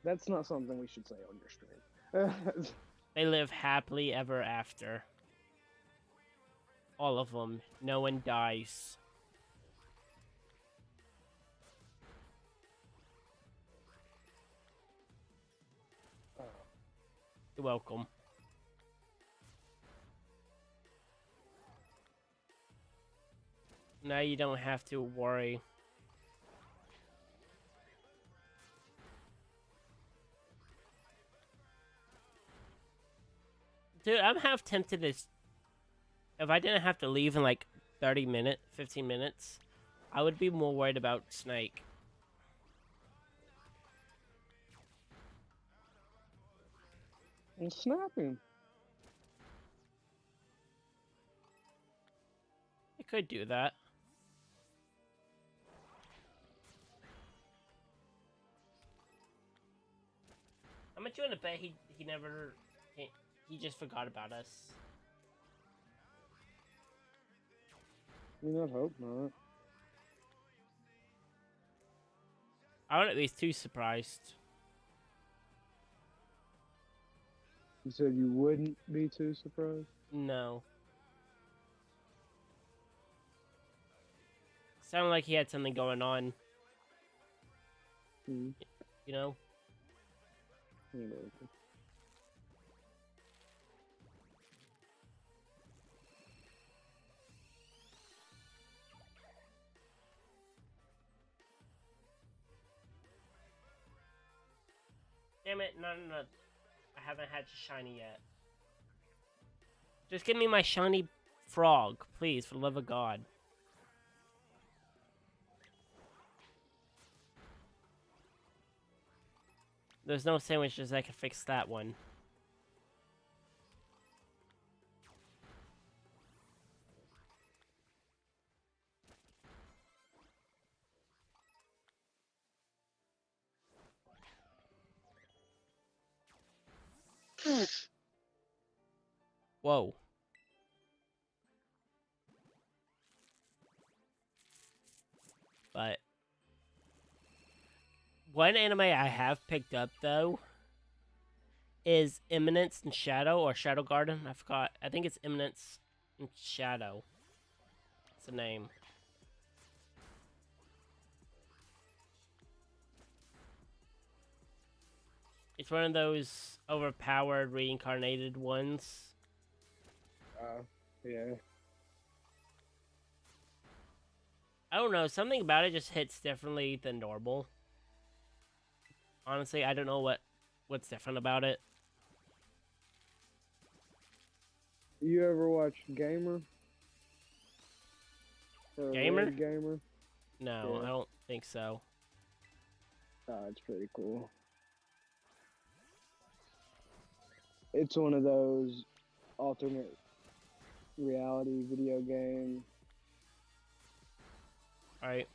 that's not something we should say on your stream. They live happily ever after. All of them. No one dies. You're welcome. Now you don't have to worry. Dude, I'm half tempted to... If I didn't have to leave in like 15 minutes, I would be more worried about Snake. And snap him. I could do that. How much you want to bet he never... He just forgot about us? I mean, I'd hope not. I wouldn't be too surprised. You said you wouldn't be too surprised? No. Sounded like he had something going on, Hmm. you know? Damn it, no. I haven't had shiny yet. Just give me my shiny frog, please, for the love of God. There's no sandwiches that can fix that one. Whoa. But one anime I have picked up though is Eminence and Shadow, or Shadow Garden. I forgot. I think it's Eminence and Shadow. It's the name. It's one of those overpowered reincarnated ones. Yeah. I don't know, something about it just hits differently than normal. Honestly, I don't know what's different about it. You ever watched Gamer? Or Gamer? Red Gamer? No, Yeah. I don't think so. It's pretty cool. It's one of those alternate reality video game, Alright.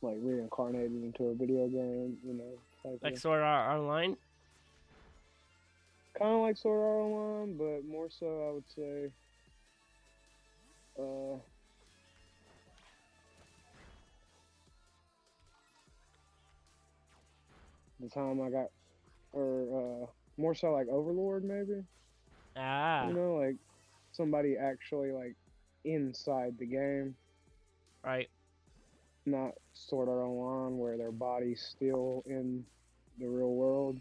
like reincarnated into a video game, you know, type Like of. Sword Art Online? Kind of like Sword Art Online, but more so, I would say. The time I got, or more so like Overlord, maybe. Ah, You know, like somebody actually like inside the game, right. not Sword Art Online where their body's still in the real world.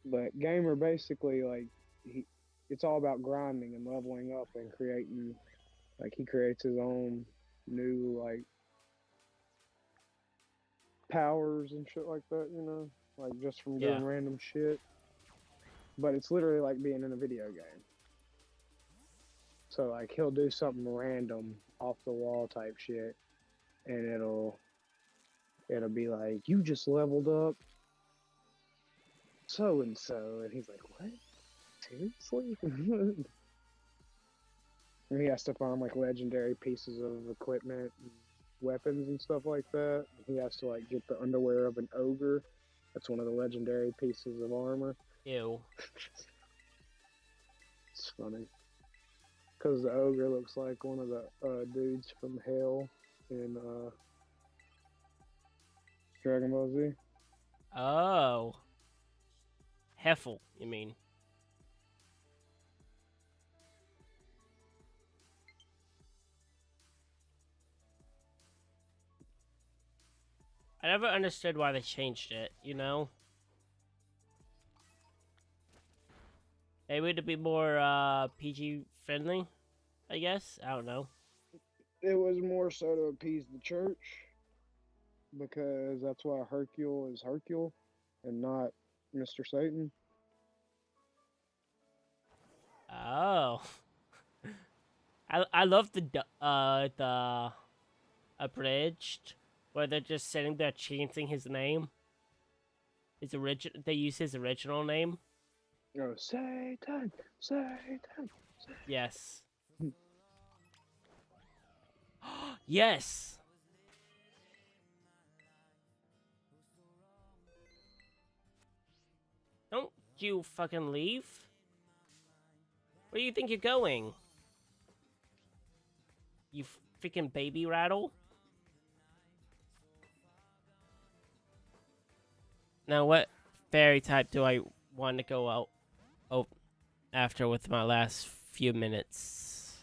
But Gamer basically like it's all about grinding and leveling up and creating. Like he creates his own new like powers and shit like that, you know, like just from Yeah. doing random shit. But it's literally like being in a video game. So like he'll do something random off the wall type shit, and it'll be like you just leveled up so and so, and he's like, what? Seriously? And he has to find like legendary pieces of equipment, and weapons, and stuff like that. He has to like get the underwear of an ogre. That's one of the legendary pieces of armor. Ew. It's funny. Because the ogre looks like one of the dudes from Hell in Dragon Ball Z. Oh. Heffel, you mean? I never understood why they changed it, you know? Maybe to be more PG friendly, I guess. I don't know. It was more so to appease the church, because that's why Hercule is Hercule and not Mr. Satan. Oh. I love the abridged where they're just sitting there chanting his name. They use his original name. Oh, Satan, Satan. Yes. Yes. Don't you fucking leave. Where do you think you're going? You freaking baby rattle. Now what fairy type do I want to go out after with my last few minutes?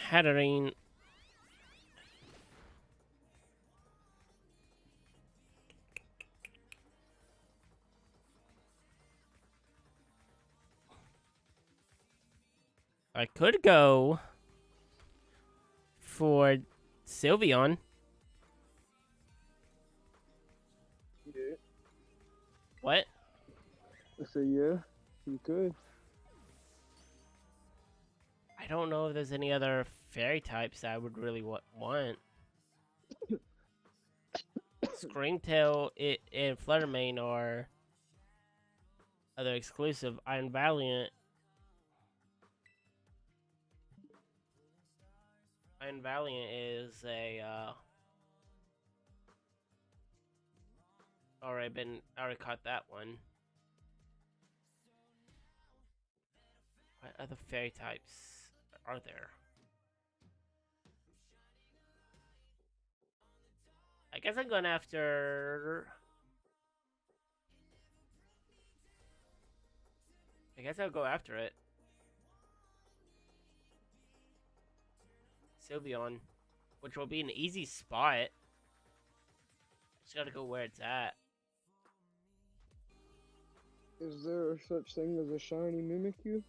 Hatterene. I could go for Sylveon. Yeah. What? I said, yeah, you could. I don't know if there's any other fairy types I would really want. Screamtail and Fluttermane are other exclusive. Iron Valiant. Iron Valiant is a already caught that one. What other fairy types are there? I guess I'm going after. I guess I'll go after it. Sylveon, which will be an easy spot. Just gotta go where it's at. Is there such thing as a shiny Mimikyu?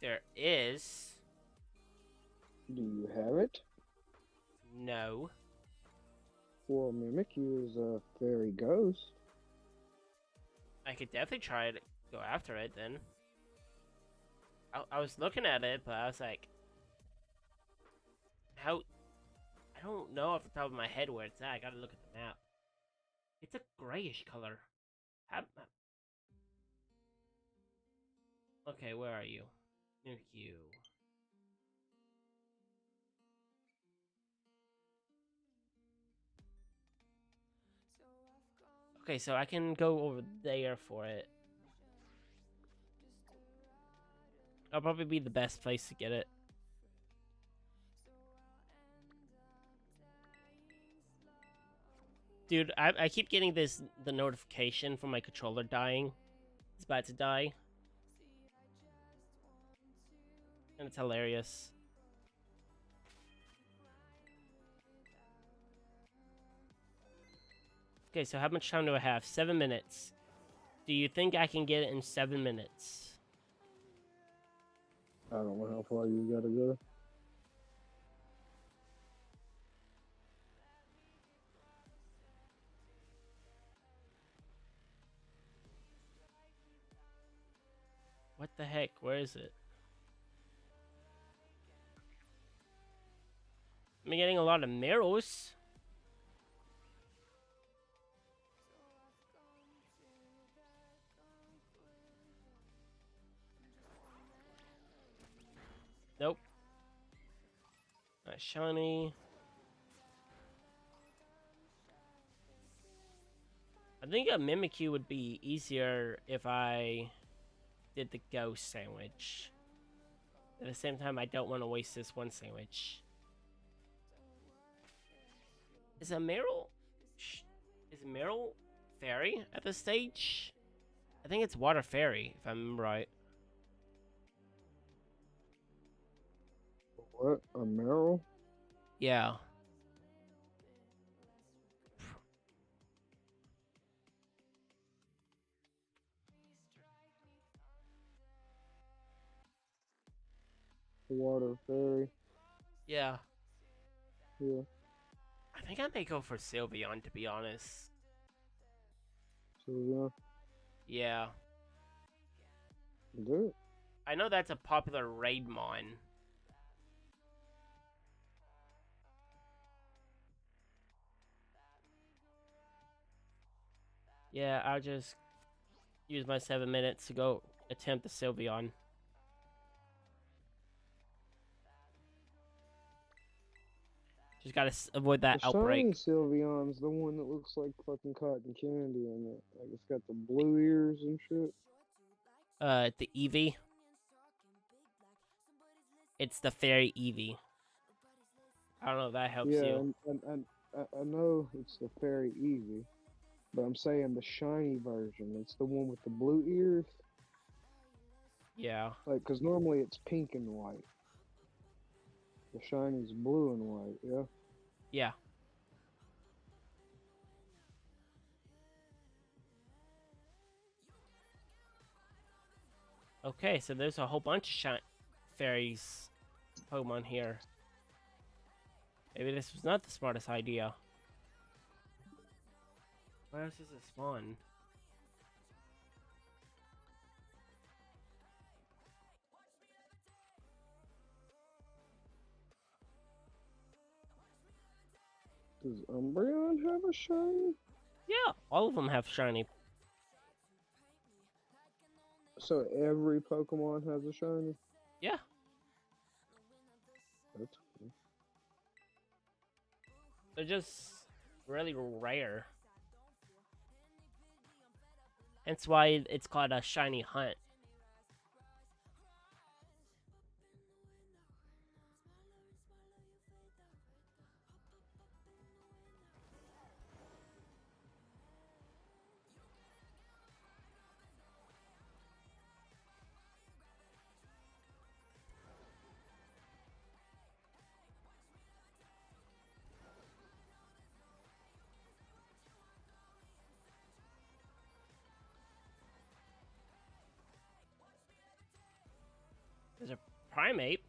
there is. Do you have it? No. Well, Mimikyu is a fairy ghost. I could definitely try to go after it then. I was looking at it, but I was like, how? I don't know off the top of my head where it's at. I gotta look at the map. It's a grayish color. Okay, where are you? Mimikyu. Okay, so I can go over there for it. That'll probably be the best place to get it. Dude, I keep getting the notification from my controller dying. It's about to die. And it's hilarious. Okay, so how much time do I have? 7 minutes. Do you think I can get it in 7 minutes? I don't know how far you gotta go. What the heck? Where is it? I'm getting a lot of mirrors. Nope. Not shiny. I think a Mimikyu would be easier if I did the ghost sandwich. At the same time, I don't want to waste this one sandwich. Is a Meryl... Is Meryl fairy at this stage? I think it's water fairy, if I'm right. What? A Meryl? Yeah. Water fairy? Yeah. Yeah. I think I may go for Sylveon, to be honest. So yeah. Yeah. Do it. I know that's a popular raid mon. Yeah, I'll just use my 7 minutes to go attempt the Sylveon. Just gotta avoid that The outbreak. shiny Sylveon's the one that looks like fucking cotton candy in it. Like it's got the blue ears and shit. The Eevee. It's the fairy Eevee. I don't know if that helps Yeah, you. and I know it's the fairy Eevee, but I'm saying the shiny version. It's the one with the blue ears. Yeah. Like, cause normally it's pink and white. The shiny's blue and white. Yeah. Yeah. Okay, so there's a whole bunch of fairies Pokemon here. Maybe this was not the smartest idea. Where else does it spawn? Does Umbreon have a shiny? Yeah, all of them have shiny. So every Pokemon has a shiny? Yeah. That's cool. They're just really rare. That's why it's called a shiny hunt. There's a primate.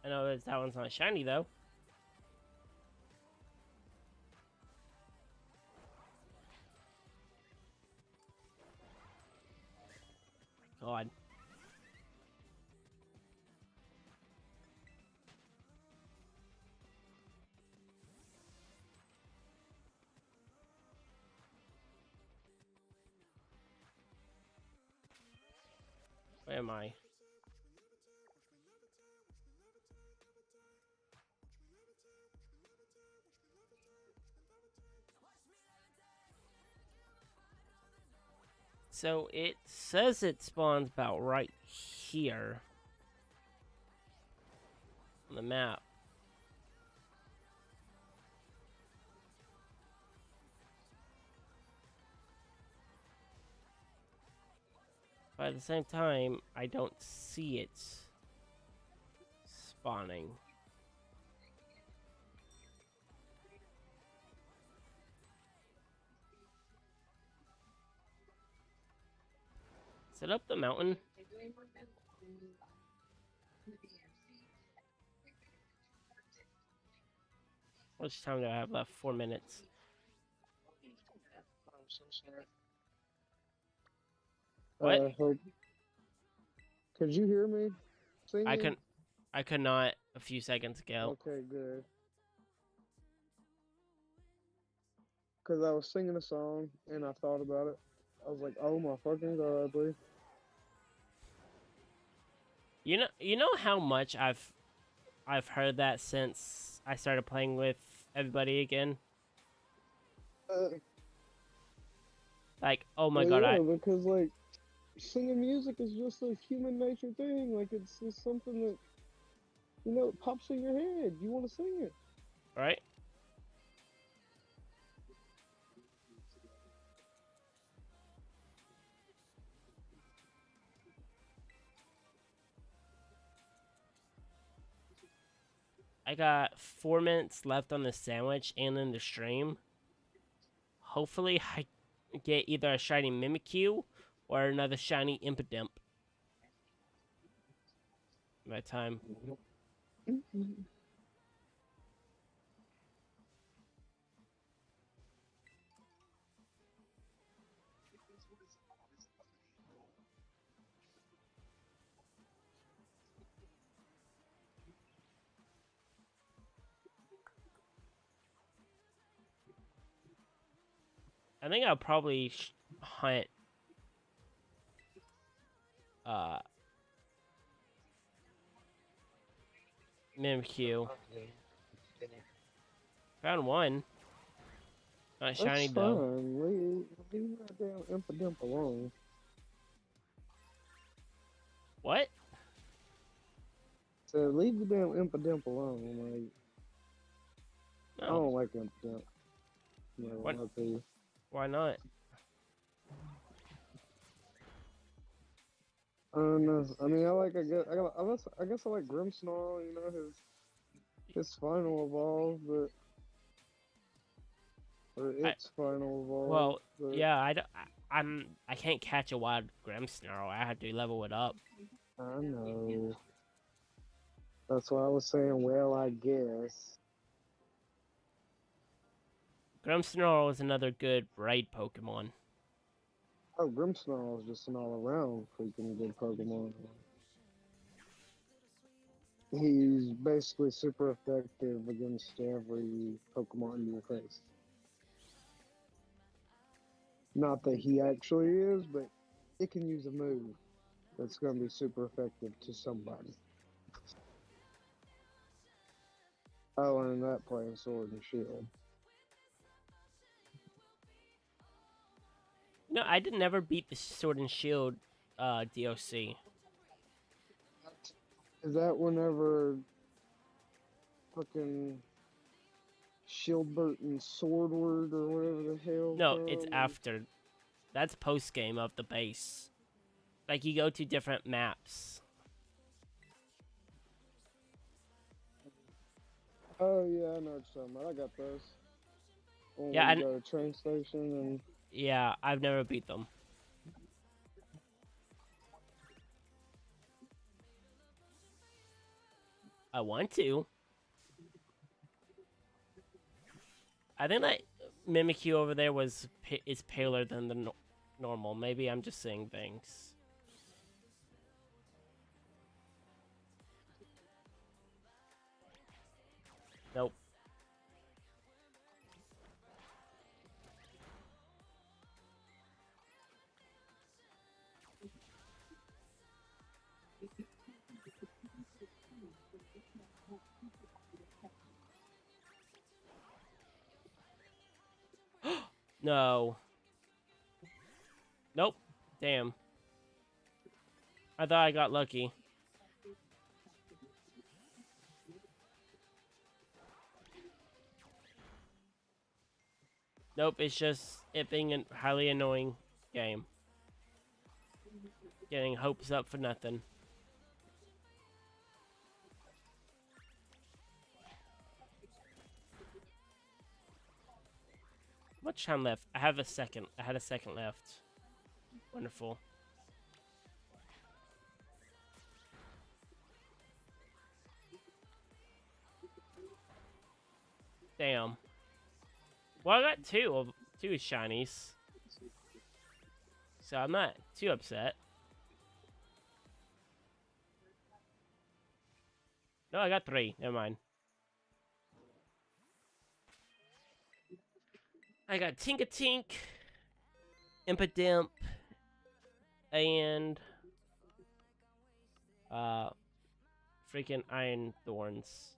I know that one's not shiny though. God. Where am I? So it says it spawns about right here on the map. But at the same time, I don't see it spawning. Is it up the mountain? How much time do I have left? 4 minutes. I'm so sorry. What? Could you hear me singing? I could not a few seconds ago. Okay, good. Because I was singing a song and I thought about it. I was like, oh my fucking god, dude. You know how much I've heard that since I started playing with everybody again. Like, oh my god, yeah, because like singing music is just a human nature thing. Like it's just something that it pops in your head. You want to sing it. right? I got 4 minutes left on the sandwich and in the stream. Hopefully, I get either a shiny Mimikyu or another shiny Impidimp. By time. I think I'll probably hunt Mimikyu. Found one. Not shiny That's though. fine. Leave that damn Impidimp alone. What? So leave the damn Impidimp alone. Like, I No. don't like Impidimp. No, What? I'll tell you. Why not? I don't know. I mean, I guess I like Grimmsnarl. His final evolve, or its final evolve. Well, but yeah, I can't catch a wild Grimmsnarl. I have to level it up. I know. That's why I was saying. Well, I guess. Grimmsnarl is another good raid Pokemon. Oh, Grimmsnarl is just an all-around freaking good Pokemon. He's basically super effective against every Pokemon you face. Not that he actually is, but it can use a move that's going to be super effective to somebody. I learned that playing Sword and Shield. No, I did never beat the Sword and Shield DLC. Is that whenever fucking Shieldbert and Swordward or whatever the hell? No, it's after. That's post game of the base. Like you go to different maps. Oh yeah, I know what you're talking about. I got those. When Yeah, we go to train station and Yeah, I've never beat them. I want to. I think that Mimikyu over there is paler than the normal. Maybe I'm just saying things. Nope. No. Nope. Damn. I thought I got lucky. Nope, it's just it being a highly annoying game. Getting hopes up for nothing. Much time left? I have a second. I had a second left. Wonderful. Damn. Well, I got two shinies. So I'm not too upset. No, I got 3. Never mind. I got Tinkatink, Impidimp, and freaking Iron Thorns.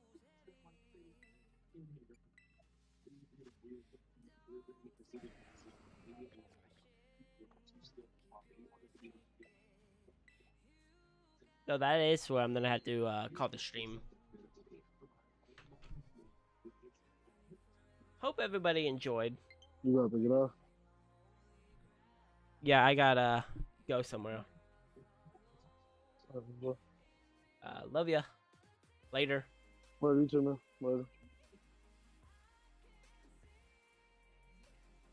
So that is where I'm gonna have to call the stream. Hope everybody enjoyed. You gotta pick it up. Yeah, I gotta go somewhere. Love ya. Later. Later, you too, man. Later.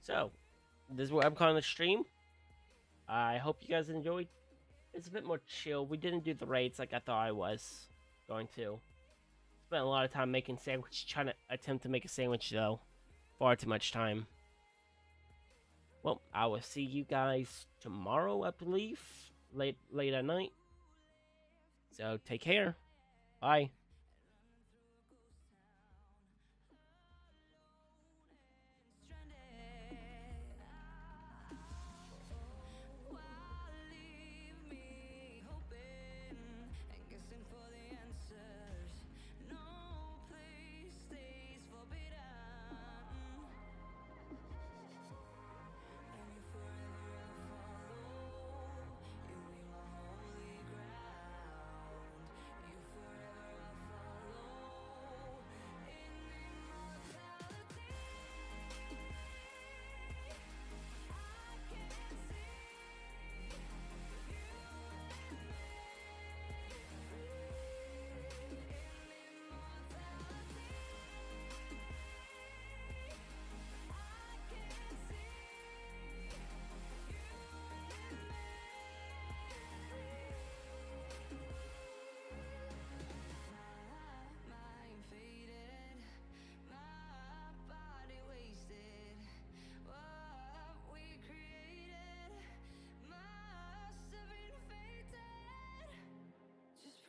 So, this is what I'm calling the stream. I hope you guys enjoyed. It's a bit more chill. We didn't do the raids like I thought I was going to. Spent a lot of time making sandwich, trying to attempt to make a sandwich though. Far too much time. Well, I will see you guys tomorrow, I believe. Late at night. So take care. Bye.